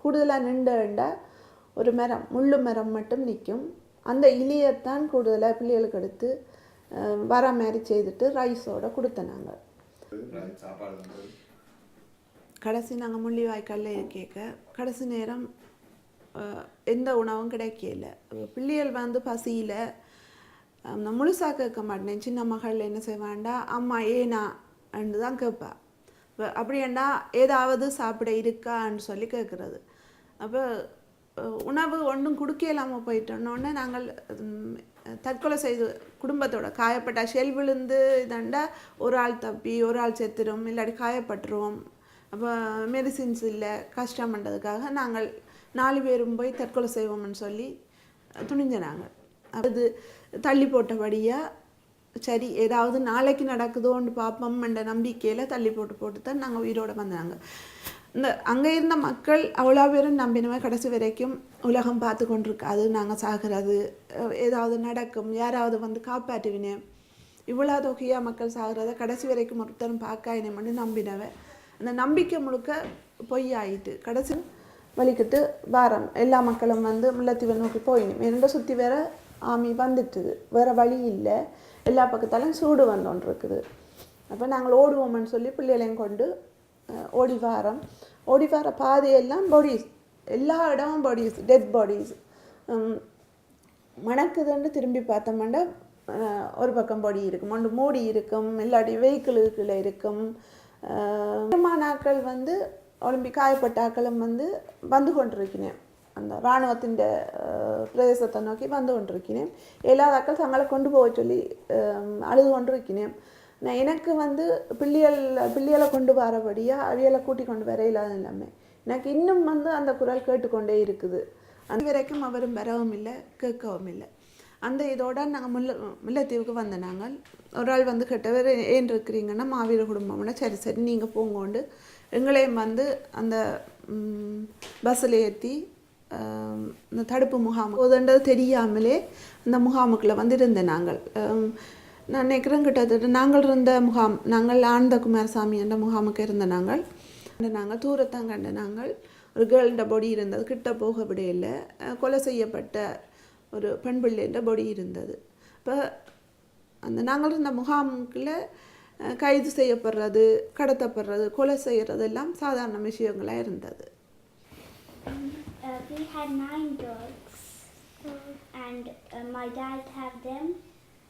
கூடுதலாக நின்றா ஒரு மரம் முள்ளு மரம் மட்டும் நிற்கும். அந்த இலையத்தான் கூடுதலாக பிள்ளைகளுக்கு எடுத்து வர மாதிரி செய்துட்டு ரைஸோடு கொடுத்தோம். நாங்கள் கடைசி நாங்கள் முள்ளிவாய்க்காலில் இருக்கேக்க கடைசி நேரம் எந்த உணவும் கிடைக்கல. பிள்ளைகள் வந்து பசியில் நான் முழுசாக கேட்க மாட்டேன். சின்ன மகள் என்ன செய்வாண்டா, அம்மா ஏனா என்று தான் கேட்பா. அப்படின்னா ஏதாவது சாப்பிட இருக்கான்னு சொல்லி கேட்குறது. அப்போ உணவு ஒன்றும் கொடுக்க இல்லாமல் போயிட்டோன்னே நாங்கள் தற்கொலை செய்து குடும்பத்தோட காயப்பட்ட ஷெல் விழுந்து இதண்டா ஒரு ஆள் தப்பி ஒரு ஆள் செத்துரும், இல்லாட்டி காயப்பட்டுருவோம். அப்போ மெடிசின்ஸ் இல்லை கஷ்டம் பண்ணுறதுக்காக நாங்கள் 4 பேரும் போய் தற்கொலை செய்வோம்னு சொல்லி துணிஞ்ச. நாங்கள் அது தள்ளி போட்டபடியாக சரி ஏதாவது நாளைக்கு நடக்குதோன்னு பார்ப்போம் என்ற நம்பிக்கையில் தள்ளி போட்டு தான் நாங்கள் உயிரோடு வந்தாங்க. அங்கே இருந்த மக்கள் அவ்வளோ பேரும் நம்பினவே கடைசி வரைக்கும் உலகம் பார்த்து கொண்டிருக்காது, நாங்கள் சாகிறது ஏதாவது நடக்கும், யாராவது வந்து காப்பாற்றுவினேன், இவ்வளோ தொகையாக மக்கள் சாகிறத கடைசி வரைக்கும் ஒருத்தரும் பார்க்காயினே மட்டும் நம்பினவை. அந்த நம்பிக்கை முழுக்க பொய் ஆயிட்டு கடைசி வலிக்கிட்டு வாரம் எல்லா மக்களும் வந்து முல்லைத்தீவை நோக்கி போயிடும். என்னோட சுற்றி வேற ஆமி வந்துட்டுது, வேறு வழி இல்லை, எல்லா பக்கத்தாலும் சூடு வந்தோன்னு இருக்குது. அப்போ நாங்கள் ஓடுவோம்னு சொல்லி பிள்ளைகளையும் கொண்டு ஓடி வார பாதையெல்லாம் பாடிஸ், எல்லா இடமும் பாடிஸ், டெட் பாடிஸ் மணக்குதுன்னு திரும்பி பார்த்தோம்னா ஒரு பக்கம் பாடி இருக்கும், ஒன்று மூடி இருக்கும், இல்லாட்டி வெஹிக்கிளுக்குள்ளே இருக்கும். நாட்கள் வந்து ஒலிம்பிக் காயப்பட்ட ஆக்களும் வந்து கொண்டிருக்கிறேன். அந்த இராணுவத்தின் பிரதேசத்தை நோக்கி வந்து கொண்டிருக்கிறேன். எல்லாதாக்கள் தங்களை கொண்டு போக சொல்லி அழுது கொண்டிருக்கிறேன். நான் எனக்கு வந்து பிள்ளைகளை கொண்டு வரபடியாக அவியலை கூட்டி கொண்டு வர இல்லாத எல்லாமே எனக்கு இன்னும் அந்த குரல் கேட்டுக்கொண்டே இருக்குது. அந்த வரைக்கும் அவரும் வரவும் இல்லை கேட்கவும் இல்லை. அந்த இதோட நாங்கள் முல்லைத்தீவுக்கு வந்த நாங்கள் ஒரு ஆள் வந்து கேட்டவர் ஏன் இருக்கிறீங்கன்னா மாவீர குடும்பம்னா சரி நீங்கள் போங்கோண்டு எங்களையும் அந்த பஸ்ஸில் ஏற்றி இந்த தடுப்பு முகாம் போதுன்றது தெரியாமலே அந்த முகாமுக்குள்ளே இருந்தேன். நான் நினைக்கிறேன் கிட்டத்தட்ட நாங்கள் இருந்த முகாம், நாங்கள் ஆனந்த குமாரசாமி என்ற முகாமுக்கு இருந்த நாங்கள் தூரத்தான் கண்ட நாங்கள் ஒரு கேர்ள்ட பொடி இருந்தது, கிட்ட போக விட இல்லை, கொலை செய்யப்பட்ட ஒரு பெண் பிள்ளைன்ற பொடி இருந்தது. இப்போ நாங்கள் இருந்த முகாமுக்குள்ள கைது செய்யப்படுறது, கடத்தப்படுறது, கொலை செய்கிறது எல்லாம் சாதாரண விஷயங்களாக இருந்தது. We had 9 dogs, and my dad had them,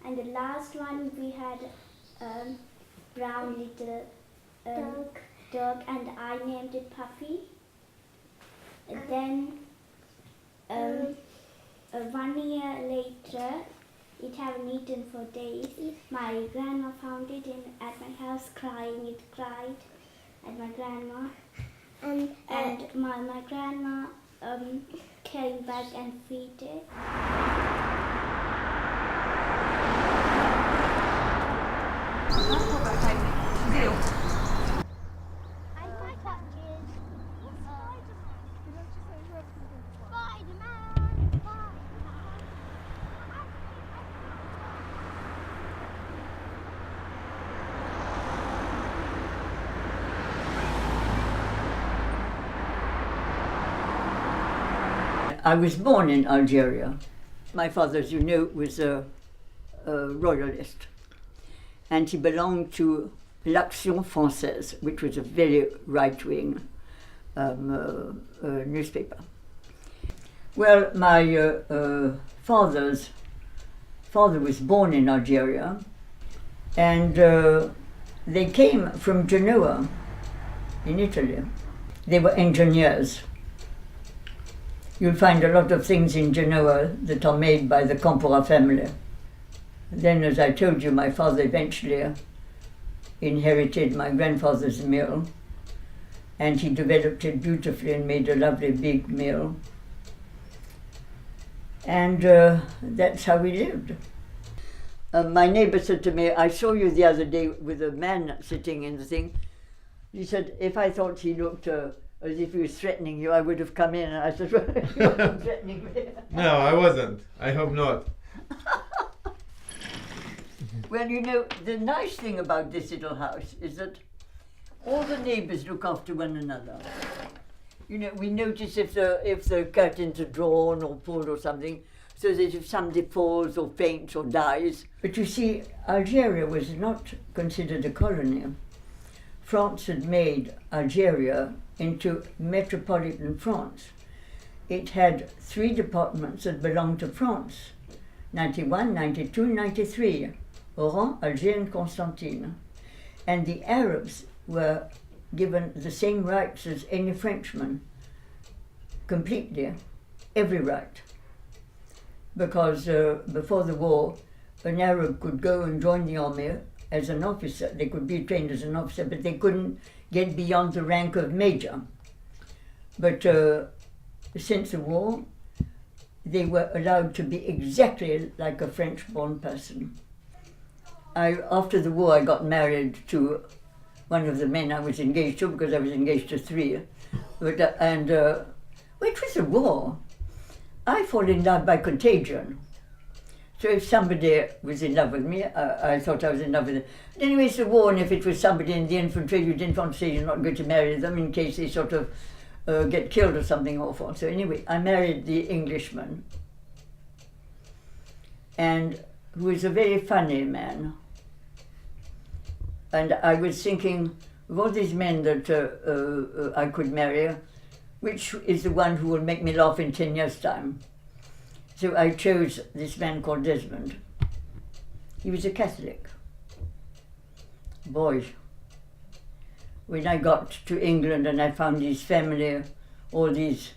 and the last one we had brown little dog, and I named it Puffy. And then 1 year later, it hadn't eaten for days. My grandma found it at my house crying. It cried at my grandma. And my grandma came back and feed it. I was born in Algeria. My father, as you know, was a royalist, and he belonged to l'Action Française, which was a very right-wing newspaper. Well, my father's father was born in Algeria, and they came from Genoa in Italy. They were engineers. You'll find a lot of things in Genoa that are made by the Campora family. Then, as I told you, my father eventually inherited my grandfather's mill, and he developed it beautifully and made a lovely big mill. And that's how we lived. My neighbor said to me, I saw you the other day with a man sitting in the thing. He said, if I thought he looked as if he was threatening you, I would have come in. And I said, well, you weren't threatening me. No, I wasn't. I hope not. Well, you know, the nice thing about this little house is that all the neighbours look after one another. You know, we notice if the curtains are drawn or pulled or something, so that if somebody falls or faints or dies. But you see, Algeria was not considered a colony. France had made Algeria into metropolitan France. It had 3 departments that belonged to France, 91, 92, 93, Oran, Alger and Constantine. And the Arabs were given the same rights as any Frenchman, completely, every right. Because before the war, an Arab could go and join the army as an officer. They could be trained as an officer, but they couldn't get beyond the rank of major. But since the war, they were allowed to be exactly like a French-born person. After the war, I got married to one of the men I was engaged to, because I was engaged to 3. But, it was a war. I fall in love by contagion. So if somebody was in love with me, I thought I was in love with them. Anyway, it's a war, and if it was somebody in the infantry, you didn't want to say you're not going to marry them in case they sort of get killed or something awful. So anyway, I married the Englishman, and who was a very funny man. And I was thinking, of all these men that I could marry, which is the one who will make me laugh in 10 years' time? So I chose this man called Desmond. He was a Catholic. Boy, when I got to England and I found his family, all these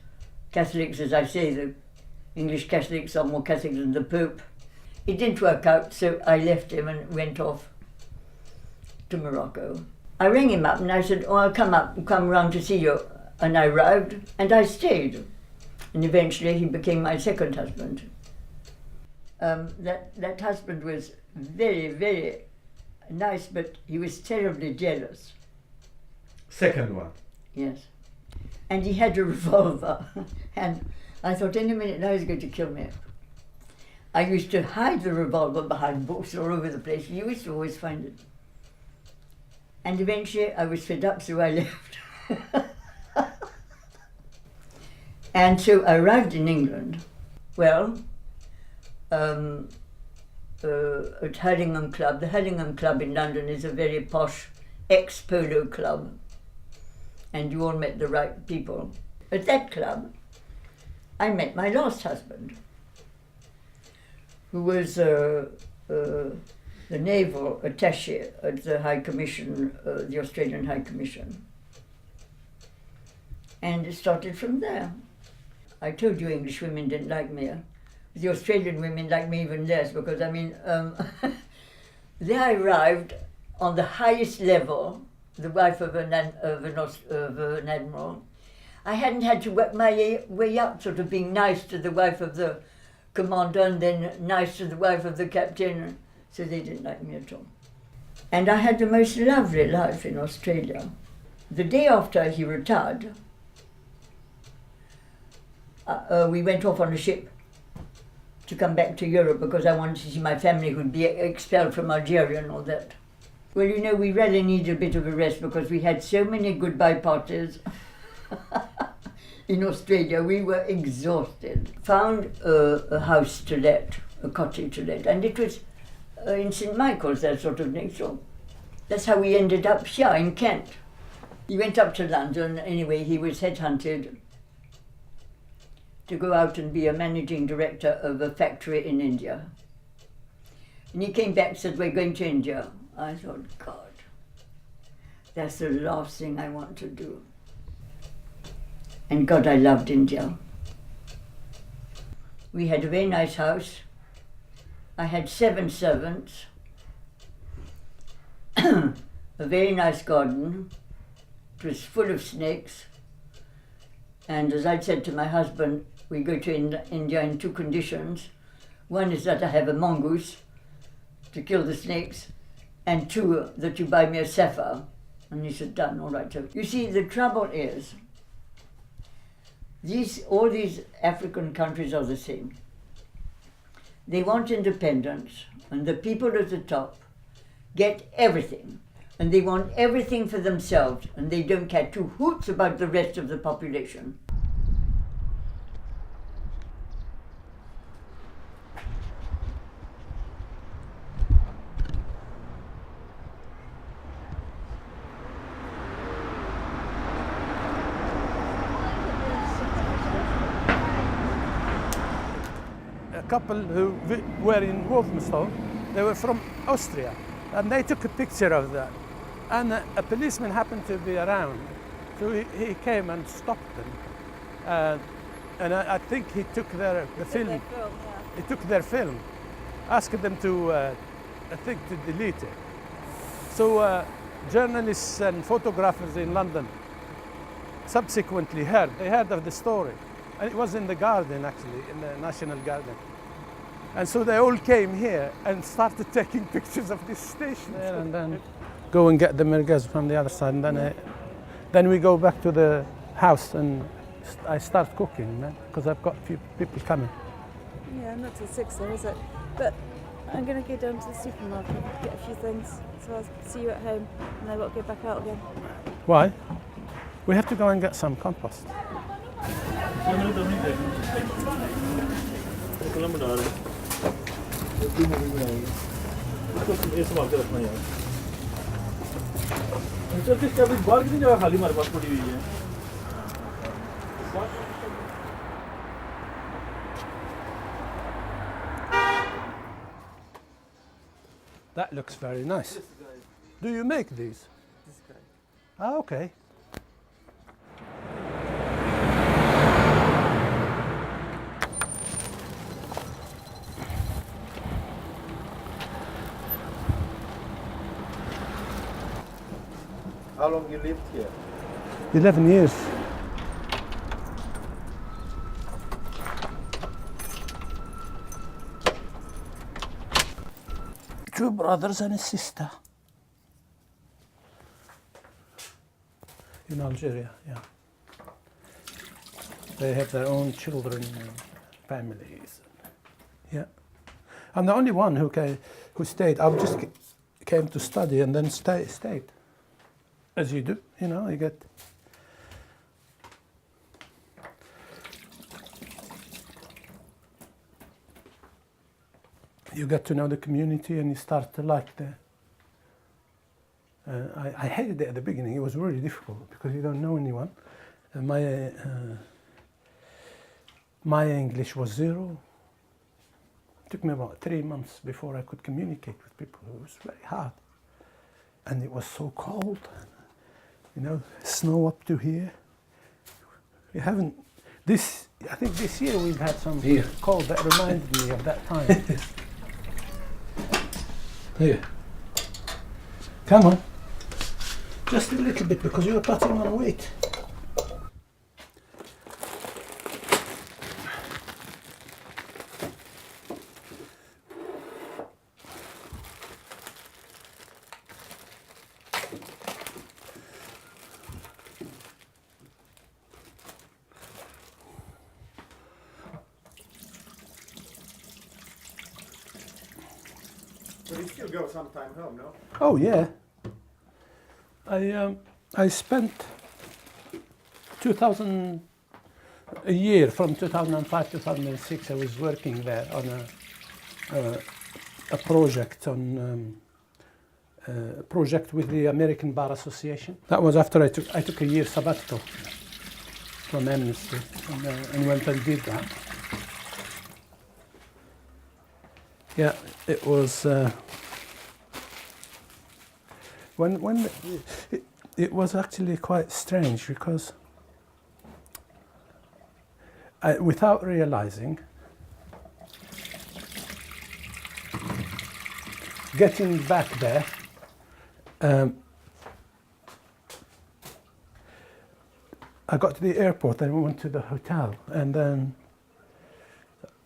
Catholics, as I say, the English Catholics are more Catholic than the Pope. It didn't work out, so I left him and went off to Morocco. I rang him up and I said, oh, I'll come round to see you. And I arrived and I stayed. And eventually he became my second husband. That husband was very, very nice, but he was terribly jealous. Second one. Yes. And he had a revolver. And I thought any minute now he's going to kill me. I used to hide the revolver behind books all over the place. You used to always find it. And eventually I was fed up, so I left. And so I arrived in England. Well, at Hurlingham Club. The Hurlingham Club in London is a very posh ex-polo club, and you all met the right people. At that club, I met my last husband, who was the naval attaché at the High Commission, the Australian High Commission. And it started from there. I told you English women didn't like me. The Australian women liked me even less because, I mean, there I arrived on the highest level, the wife of an admiral. I hadn't had to work my way up, sort of being nice to the wife of the commander and then nice to the wife of the captain, so they didn't like me at all. And I had the most lovely life in Australia. The day after he retired, we went off on a ship to come back to Europe because I wanted to see my family who'd be expelled from Algeria and all that. Well, you know, we really needed a bit of a rest because we had so many goodbye parties in Australia. We were exhausted. Found a house to let, a cottage to let, and it was in St. Michael's, that sort of next door. That's how we ended up here in Kent. He went up to London. Anyway, he was headhunted to go out and be a managing director of a factory in India. And he came back and said, we're going to India. I thought, God, that's the last thing I want to do. And God, I loved India. We had a very nice house. I had 7 servants, a very nice garden. It was full of snakes. And as I said to my husband, we go to India in 2 conditions. One is that I have a mongoose to kill the snakes, and 2, that you buy me a sapphire. And he said, done, all right. So you see, the trouble is, all these African countries are the same. They want independence, and the people at the top get everything. And they want everything for themselves, and they don't care 2 hoots about the rest of the population. A couple who were in Wolfenstall, they were from Austria, and they took a picture of that. And a policeman happened to be around, so he came and stopped them. And I think he took the film. He took their film, asked them to, I think, to delete it. So journalists and photographers in London subsequently heard of the story. And it was in the garden, actually, in the National Garden. And so they all came here and started taking pictures of this station there, and then go and get the merguez from the other side, and then we go back to the house and I start cooking, because I've got a few people coming. Yeah, not till 6 though, is it? But I'm going to go down to the supermarket, get a few things, so I'll see you at home, and I've got to go back out again. Why? We have to go and get some compost. That looks very nice. Do you make these? This guy. Ah, okay. How long you lived here? 11 years. Two brothers and a sister. In Algeria, yeah. They have their own children and families. Yeah. I'm the only one who stayed. I just came to study and then stayed. As you do, you know, you get. you get to know the community and you start to like the. I hated it at the beginning. It was really difficult because you don't know anyone. My English was zero. It took me about 3 months before I could communicate with people. It was very hard, and it was so cold. You know, snow up to here. We haven't. I think this year we've had some cold that reminded me of that time. Here. Come on. Just a little bit because you're putting on weight. But you still go sometime home, no? Oh yeah. I spent 2000 a year from 2005 to 2006. I was working there on a project project with the American Bar Association. That was after I took a year sabbatical from Amnesty and went and did that. Yeah, it was. It was actually quite strange because without realizing, getting back there, I got to the airport and we went to the hotel, and then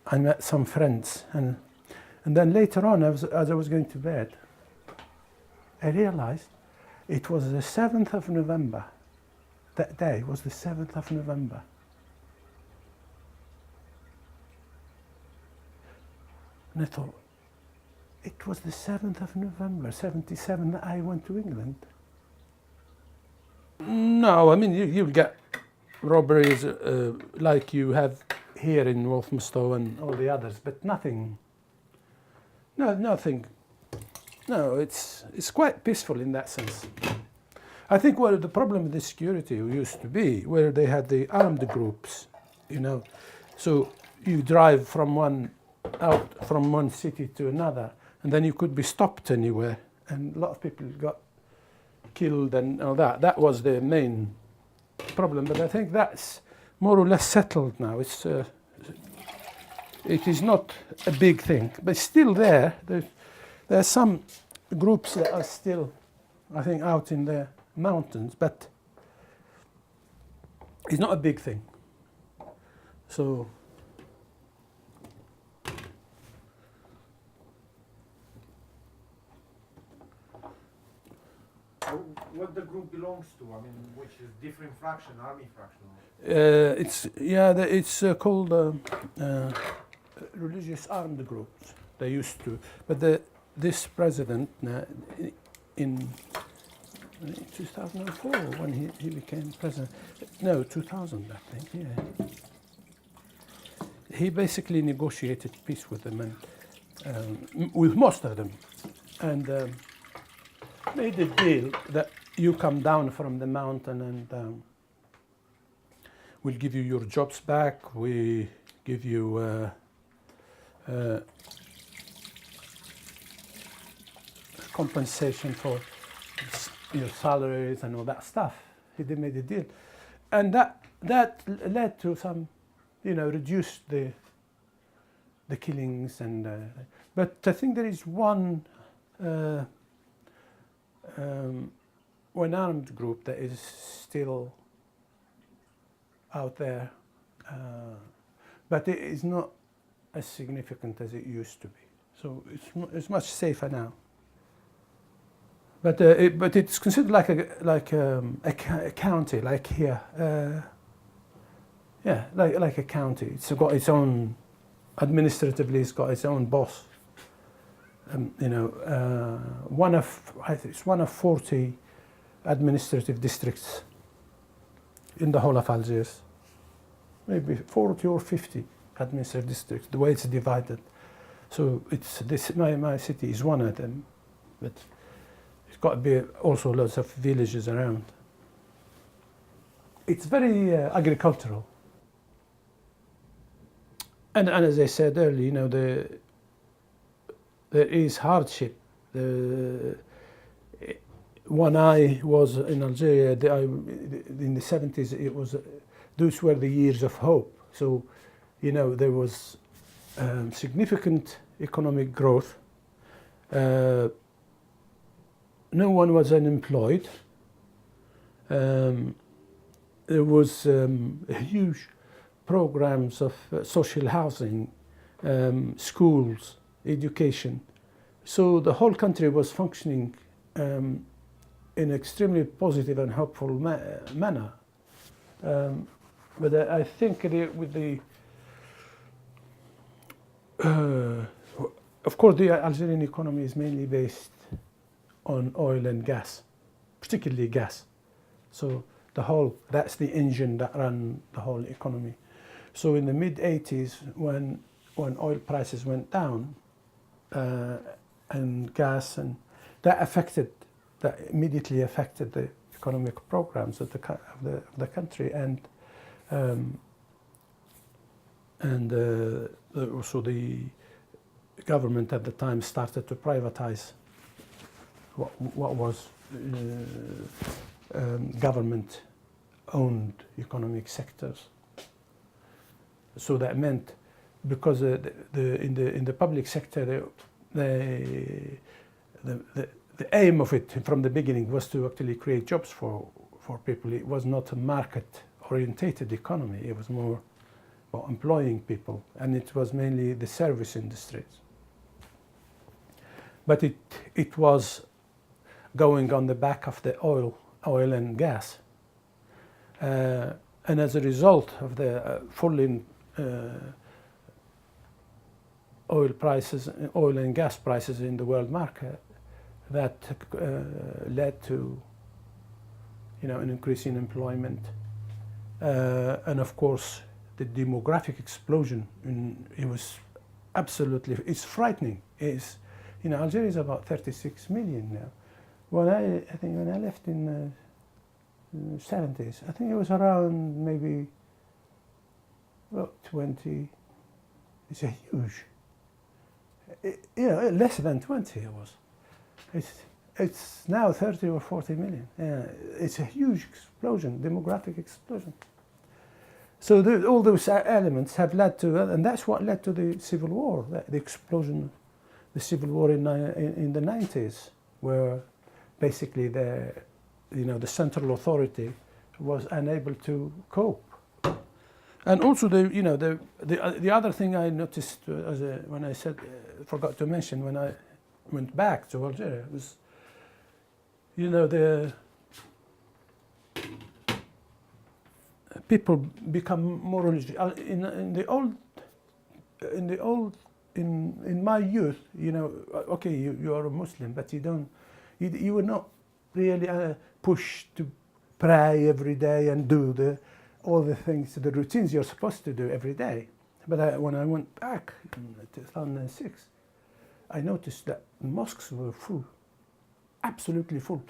I met some friends, and then later on, as I was going to bed, I realized it was the 7th of November. That day was the 7th of November. And I thought, it was the 7th of November, 77, that I went to England. No, I mean, you'll get robberies like you have here in Walthamstow and all the others, but nothing. No, nothing. No, it's quite peaceful in that sense. I think what the problem with the security used to be, where they had the armed groups, you know, so you drive from one city to another, and then you could be stopped anywhere, and a lot of people got killed and all that. That was the main problem, but I think that's more or less settled now. It is not a big thing, but still there are some groups that are still, I think, out in the mountains, but it's not a big thing. So what the group belongs to? I mean, which is different fraction, army fraction? It's called religious armed groups. They used to, but this president in 2004 when he became president, no, 2000 I think, yeah. He basically negotiated peace with them and with most of them, and made a deal that you come down from the mountain and we'll give you your jobs back. We give you compensation for your salaries and all that stuff. He made a deal, and that led to some, reduced the killings and. But I think there is one armed group that is still out there, but it is not as significant as it used to be. So it's much safer now. But it's considered like a county, like here. Like a county. It's got its own, administratively, it's got its own boss. It's one of 40 administrative districts in the whole of Algiers. Maybe 40 or 50 administrative districts, the way it's divided. So it's this my city is one of them, but it's got to be also lots of villages around. It's very agricultural, and as I said earlier, you know, there is hardship. When I was in Algeria, in the 70s, it was those were the years of hope. So, you know, there was significant economic growth. No one was unemployed. There was huge programs of social housing, schools, education. So the whole country was functioning in an extremely positive and hopeful manner. But I think with the of course, the Algerian economy is mainly based on oil and gas, particularly gas. So that's the engine that ran the whole economy. So in the mid-80s, when oil prices went down, and gas, and that immediately affected the economic programs of the country, and also the government at the time started to privatize what was government-owned economic sectors. So that meant, because in the public sector, the aim of it from the beginning was to actually create jobs for people. It was not a market-orientated economy. It was more about employing people, and it was mainly the service industries. But it was going on the back of the oil and gas, and as a result of the falling oil and gas prices in the world market, that led to, you know, an increase in employment, and of course the demographic explosion. It's frightening. You know, Algeria is about 36 million now. I think when I left in the 70s, I think it was around maybe 20. It's a huge, less than 20 it was. It's now 30 or 40 million. It's a huge explosion, demographic explosion. So all those elements have led to, and that's what led to the civil war, the explosion, the civil war in the 90s, where basically the central authority was unable to cope. And also the other thing I noticed when I forgot to mention when I went back to Algeria was, the people become more religious. In my youth, okay, you are a Muslim, but you were not really pushed to pray every day and do all the things, the routines you're supposed to do every day. But when I went back in 2006, I noticed that mosques were full, absolutely full.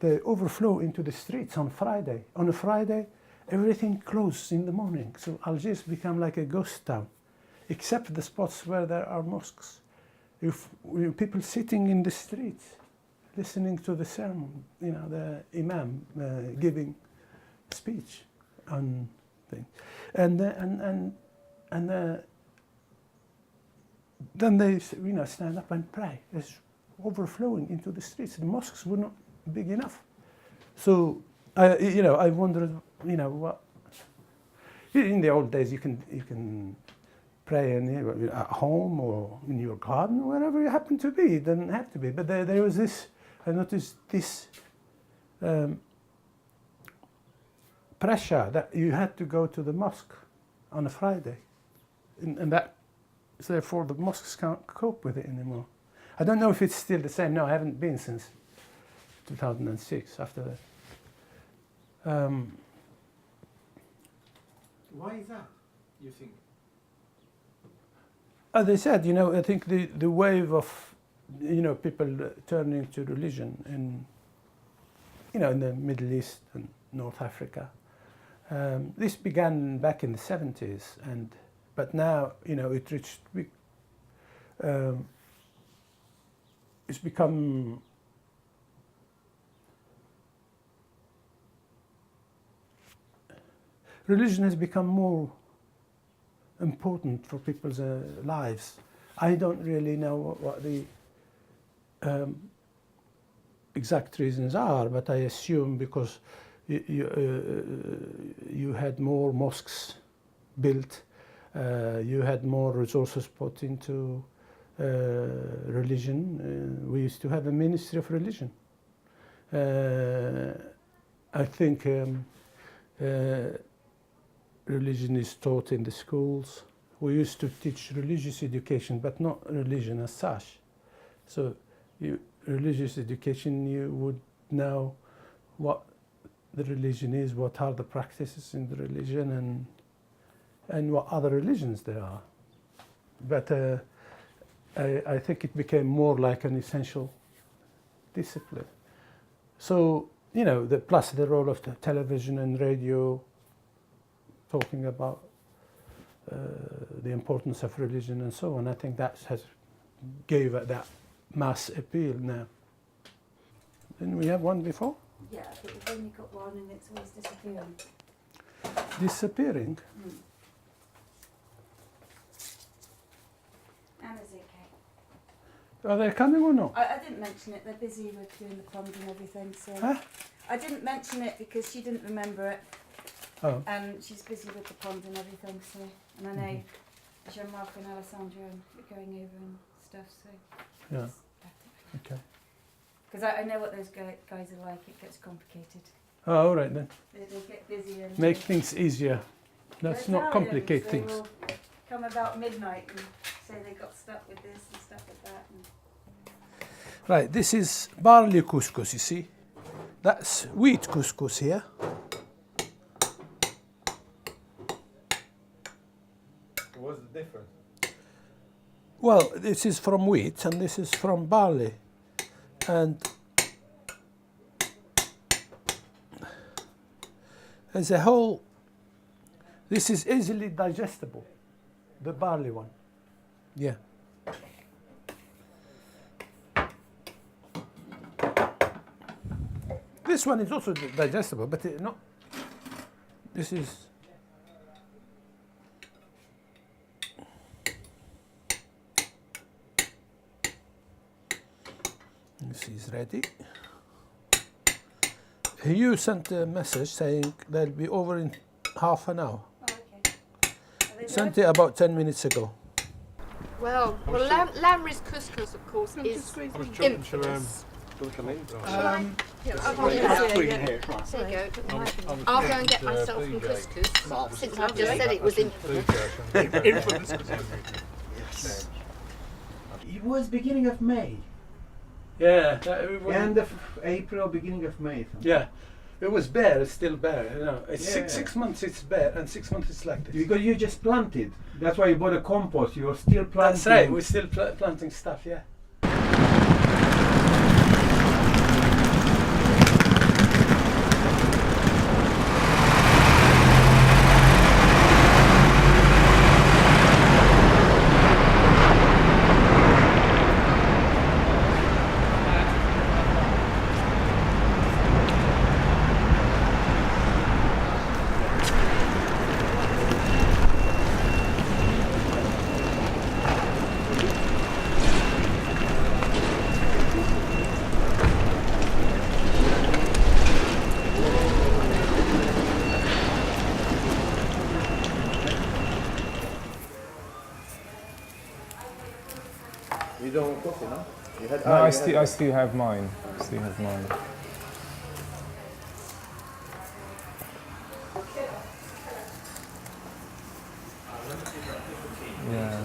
They overflow into the streets on Friday. On a Friday, everything closes in the morning. So Algiers become like a ghost town, except the spots where there are mosques. People sitting in the streets, listening to the sermon, the imam giving speech on things, and then they stand up and pray. It's overflowing into the streets. The mosques were not big enough, so I wondered, what. In the old days, you can pray at home or in your garden, wherever you happen to be. It doesn't have to be, but there was this. I noticed this pressure that you had to go to the mosque on a Friday, and that, so therefore the mosques can't cope with it anymore. I don't know if it's still the same. No, I haven't been since 2006. After that. Why is that, you think? As I said, I think the wave of, people turning to religion in the Middle East and North Africa, this began back in the 70s, but now, it reached, it's become religion has become more important for people's lives. I don't really know what the exact reasons are, but I assume because you had more mosques built, you had more resources put into religion. We used to have a ministry of religion. I think religion is taught in the schools. We used to teach religious education, but not religion as such. So religious education, you would know what the religion is, what are the practices in the religion, and what other religions there are. But I think it became more like an essential discipline. So, plus the role of the television and radio, talking about the importance of religion and so on. I think that gave it that mass appeal now. Didn't we have one before? Yeah, I think we've only got one and it's always disappearing. Disappearing? Anna's okay. Are they coming or not? I didn't mention it, they're busy with doing the pond and everything, so... Huh? I didn't mention it because she didn't remember it. Oh. And she's busy with the pond and everything, so... And I know Jean-Marc and Alessandra are going over and stuff, so... Yeah. Okay. Because I know what those guys are like, it gets complicated. Oh, all right then. They get busy and... Make things easier. Let's not complicate they things. will come about midnight and say they got stuck with this and stuff like that. And Right, this is barley couscous, you see. That's wheat couscous here. What's the difference? Well, this is from wheat and this is from barley. And as a whole, this is easily digestible, the barley one. Yeah. This one is also digestible, but not. This is. This is ready. You sent a message saying they'll be over in half an hour. oh, okay. Sent it about 10 minutes ago. Well, Lamry's couscous, of course, is infamous. I'll go and get myself some couscous, since I've just said it was infamous. Yes. It was beginning of May. Yeah. End of April, beginning of May. Yeah. It was bare, it's still bare. It's Yeah. six months it's bare and 6 months it's like this. Because you just planted. That's why you bought a compost. You are still planting. That's right, we're still planting stuff, yeah. You don't want coffee, no? You had, No, I still have mine. Yeah.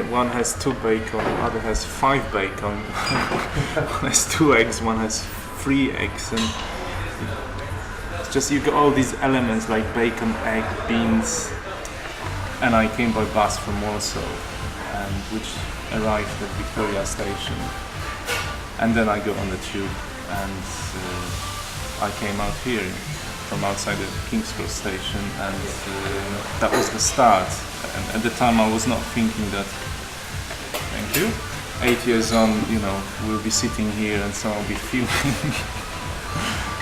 one has 2 bacon, other has 5 bacon, one has 2 eggs, one has 3 eggs, and it's just you got all these elements like bacon, egg, beans, and I came by bus from Warsaw, which arrived at Victoria Station, and then I got on the tube, and I came out here from outside the King's Cross station, and that was the start. And at the time I was not thinking that, thank you, 8 years on, we'll be sitting here and someone will be filming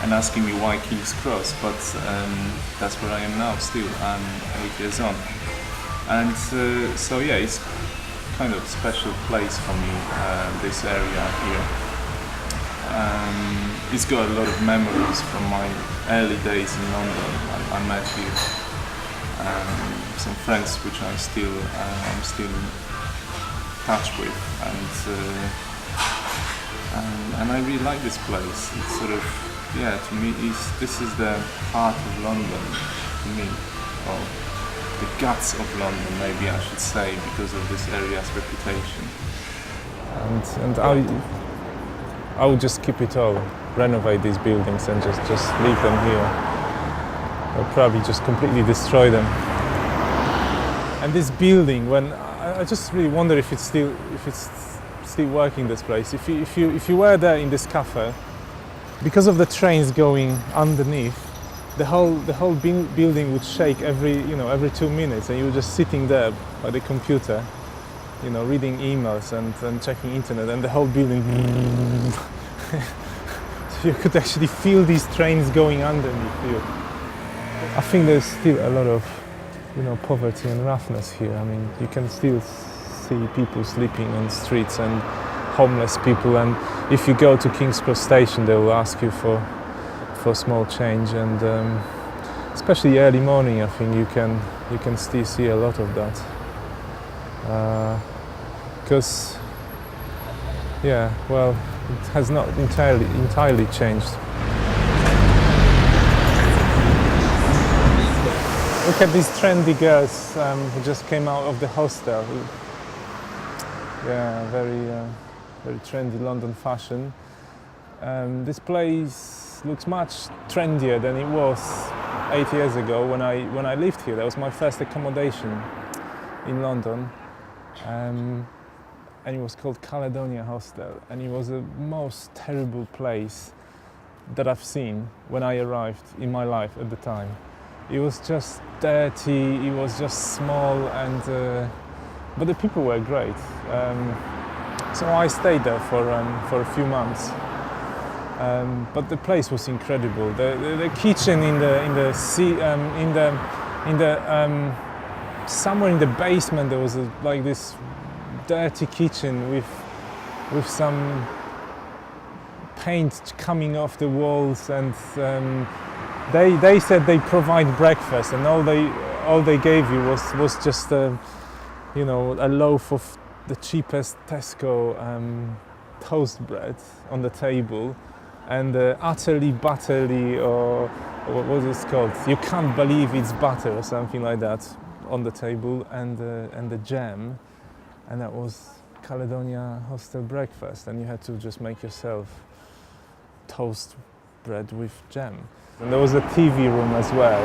and asking me why King's Cross, but that's where I am now still. I'm 8 years on. And so yeah, it's kind of special place for me, this area here. It's got a lot of memories from my early days in London. I met here some friends which I'm still in touch with, and I really like this place. It's sort of, to me, this is the heart of London to me, or the guts of London, maybe I should say, because of this area's reputation. And I would just keep it all, renovate these buildings and just leave them here. I'll probably just completely destroy them. And this building, when I just really wonder if it's still working, this place. If you were there in this cafe, because of the trains going underneath, the whole building would shake every 2 minutes, and you were just sitting there by the computer, reading emails and checking internet, and the whole building. So you could actually feel these trains going underneath you. I think there's still a lot of poverty and roughness here. I mean, you can still see people sleeping on streets and homeless people, and if you go to King's Cross station, they will ask you for small change, and especially early morning, I think you can still see a lot of that. Because it has not entirely changed. Look at these trendy girls who just came out of the hostel. Yeah, very trendy London fashion. This place looks much trendier than it was 8 years ago when I lived here. That was my first accommodation in London, and it was called Caledonia Hostel, and it was the most terrible place that I've seen when I arrived in my life at the time. It was just dirty, it was just small, but the people were great. So I stayed there for a few months. But the place was incredible. The kitchen somewhere in the basement there was like this dirty kitchen with some paint coming off the walls, and they said they provide breakfast, and all they gave you was just a loaf of the cheapest Tesco toast bread on the table, and utterly buttery, or what is it called? You can't believe it's butter or something like that on the table, and the jam, and that was Caledonia Hostel breakfast, and you had to just make yourself toast bread with jam. And there was a TV room as well,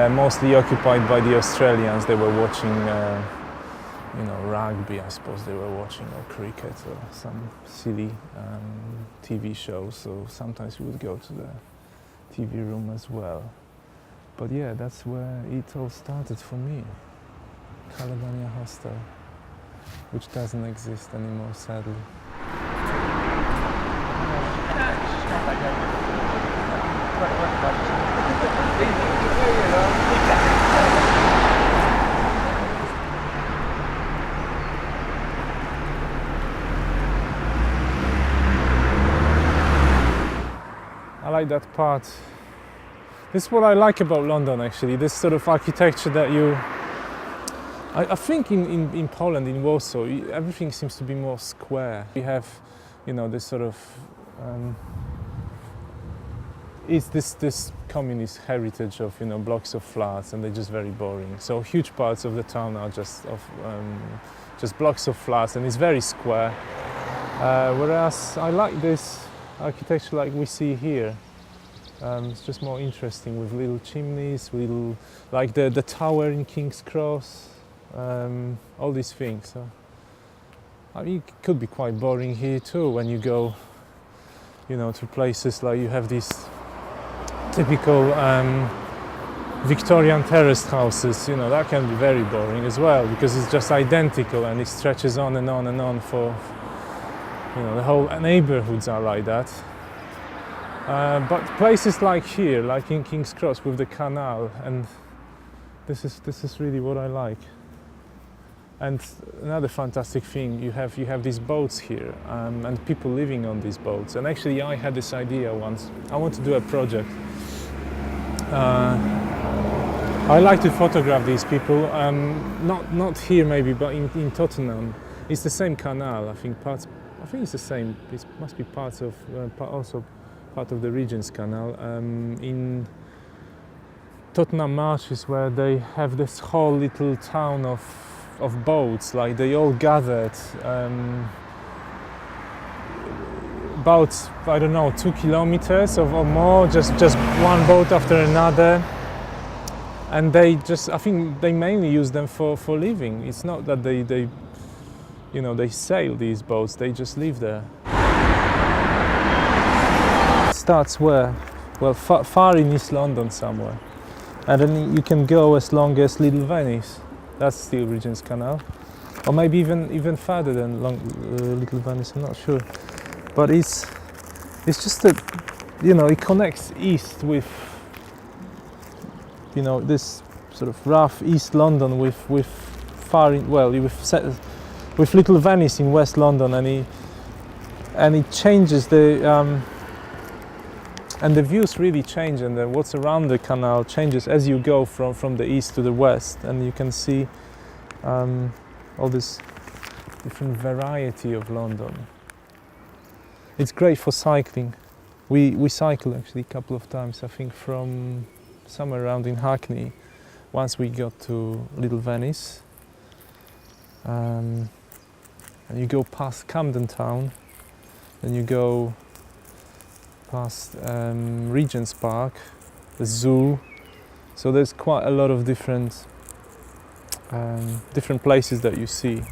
mostly occupied by the Australians. They were watching rugby, I suppose they were watching, or cricket, or some silly TV shows, so sometimes we would go to the TV room as well. But yeah, that's where it all started for me. Caledonia Hostel, which doesn't exist anymore, sadly. I like that part. This is what I like about London, actually, this sort of architecture that I think in Poland, in Warsaw, everything seems to be more square. We have, this sort of it's this communist heritage of, you know, blocks of flats, and they're just very boring. So huge parts of the town are just blocks of flats, and it's very square. Whereas I like this architecture like we see here. It's just more interesting with little chimneys, like the tower in King's Cross, all these things. So, I mean, it could be quite boring here too when you go, you know, to places like you have these typical Victorian terraced houses. You know, that can be very boring as well, because it's just identical and it stretches on and on and on for, you know, the whole neighborhoods are like that. But places like here, like in King's Cross with the canal, and this is really what I like. And another fantastic thing, you have these boats here, and people living on these boats. And actually, I had this idea once. I want to do a project. I like to photograph these people. Not here maybe, but in Tottenham. It's the same canal. I think it's the same. It must be parts of also part of the Regent's Canal. In Tottenham Marshes, where they have this whole little town of boats, like they all gathered about, I don't know, 2 kilometers or more, just one boat after another, and they just, I think they mainly use them for living. It's not that they you know, they sail these boats, they just live there. It starts where? Well, far in East London somewhere, and then you can go as long as Little Venice. That's still Regent's Canal, or maybe even further than Little Venice. I'm not sure, but it's just that, you know, it connects east with, you know, this sort of rough East London with far in, well, with Little Venice in West London, and it changes the. And the views really change, and what's around the canal changes as you go from the east to the west, and you can see all this different variety of London. It's great for cycling. We cycle actually a couple of times, I think, from somewhere around in Hackney. Once we got to Little Venice, and you go past Camden Town, then you go past Regent's Park, the zoo. So there's quite a lot of different places that you see.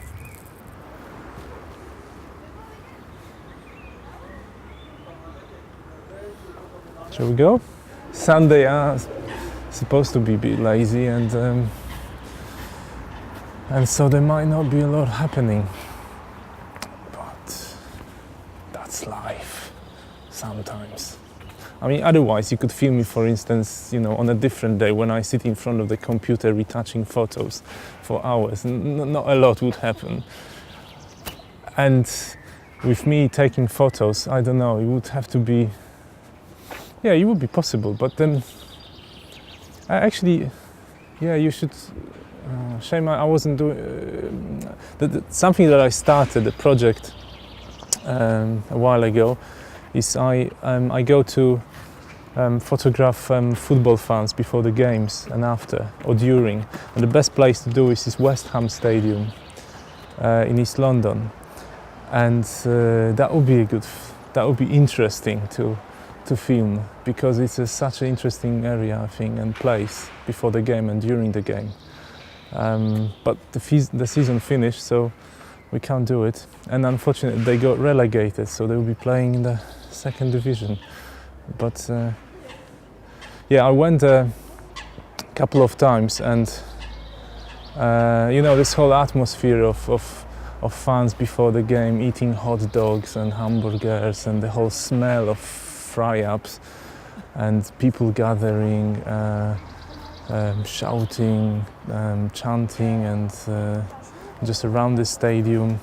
Shall we go? Sunday are supposed to be a bit lazy, and so there might not be a lot happening. But that's life. Sometimes. I mean, otherwise you could film me, for instance, you know, on a different day when I sit in front of the computer retouching photos for hours. Not a lot would happen. And with me taking photos, I don't know, it would have to be, yeah, it would be possible, but then actually, yeah, you should, shame I wasn't doing, something that I started, a project a while ago, is I go to photograph football fans before the games and after or during, and the best place to do is West Ham Stadium in East London, and that would be interesting to film, because it's such an interesting area, I think, and place before the game and during the game. But the season finished, so we can't do it, and unfortunately they got relegated, so they will be playing in the second division. But yeah, I went a couple of times, and you know, this whole atmosphere of fans before the game eating hot dogs and hamburgers, and the whole smell of fry-ups, and people gathering, shouting, chanting, and just around the stadium.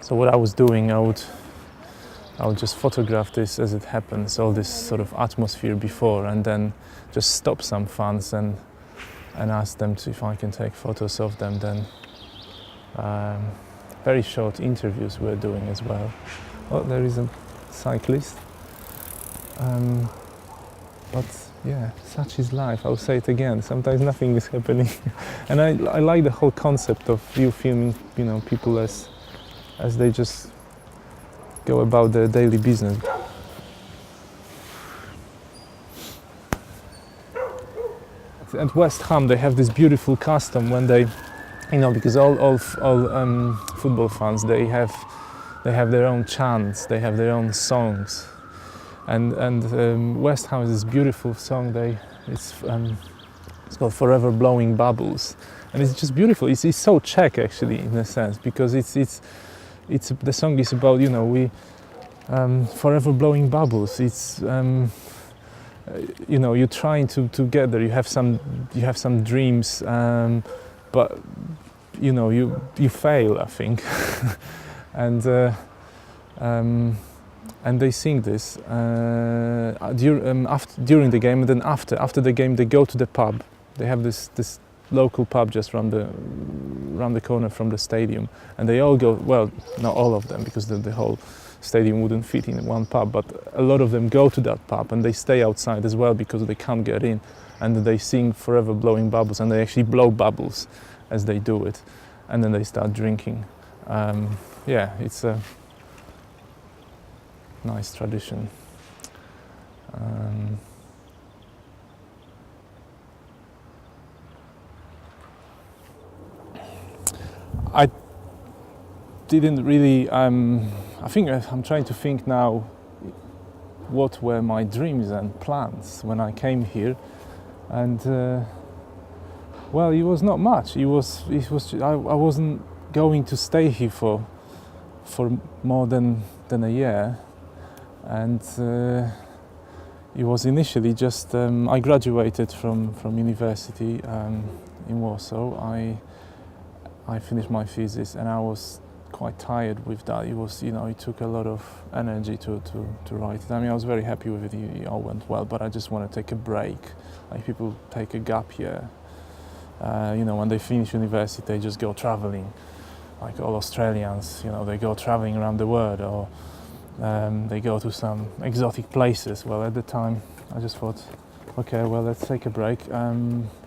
So what I was doing, I would just photograph this as it happens, all this sort of atmosphere before, and then just stop some fans and ask them if I can take photos of them. Then very short interviews we're doing as well. Oh, there is a cyclist. But yeah, such is life. I'll say it again. Sometimes nothing is happening, and I like the whole concept of you filming, people as they just go about their daily business. At West Ham, they have this beautiful custom when they, because all football fans, they have their own chants, they have their own songs, and West Ham is this beautiful song. It's called "Forever Blowing Bubbles," and it's just beautiful. It's so Czech actually in a sense, because the song is about we forever blowing bubbles. It's you're trying to get there. You have some dreams, but you fail, I think. And they sing this during the game, and then after the game they go to the pub. They have this local pub just around the corner from the stadium, and they all go. Well, not all of them, because the whole stadium wouldn't fit in one pub, but a lot of them go to that pub and they stay outside as well because they can't get in, and they sing "Forever Blowing Bubbles," and they actually blow bubbles as they do it, and then they start drinking. Yeah, it's a nice tradition. I didn't really, I think I'm trying to think now what were my dreams and plans when I came here, and well, it was not much. I wasn't going to stay here for more than a year, and it was initially just I graduated from university in Warsaw. I finished my thesis, and I was quite tired with that. It was, it took a lot of energy to write it. I mean, I was very happy with it. It all went well, but I just want to take a break. Like people take a gap year. When they finish university, they just go traveling. Like all Australians, they go traveling around the world, or they go to some exotic places. Well, at the time, I just thought, okay, well, let's take a break.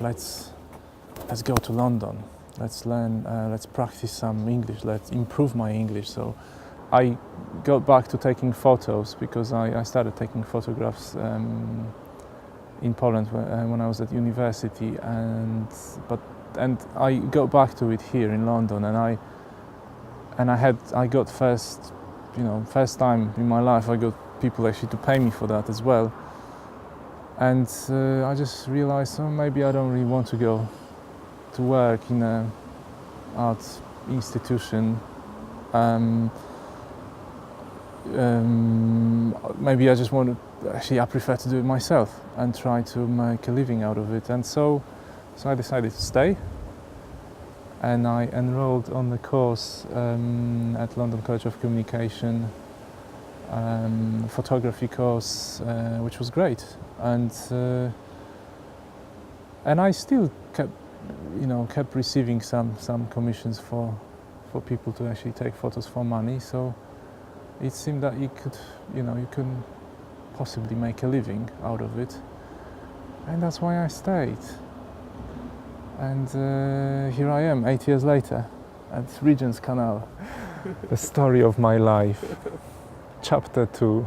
Let's go to London. Let's learn, let's practice some English, let's improve my English. So I got back to taking photos, because I started taking photographs in Poland when I was at university, and I got back to it here in London, and I got first time in my life I got people actually to pay me for that as well, and I just realized, maybe I don't really want to go to work in an art institution. Maybe I just want to, actually I prefer to do it myself and try to make a living out of it. And so I decided to stay, and I enrolled on the course at London College of Communication, photography course, which was great. And I still kept receiving some commissions for people to actually take photos for money. So it seemed that you couldn't possibly make a living out of it, and that's why I stayed. And here I am 8 years later at Regent's Canal. The story of my life, chapter 2.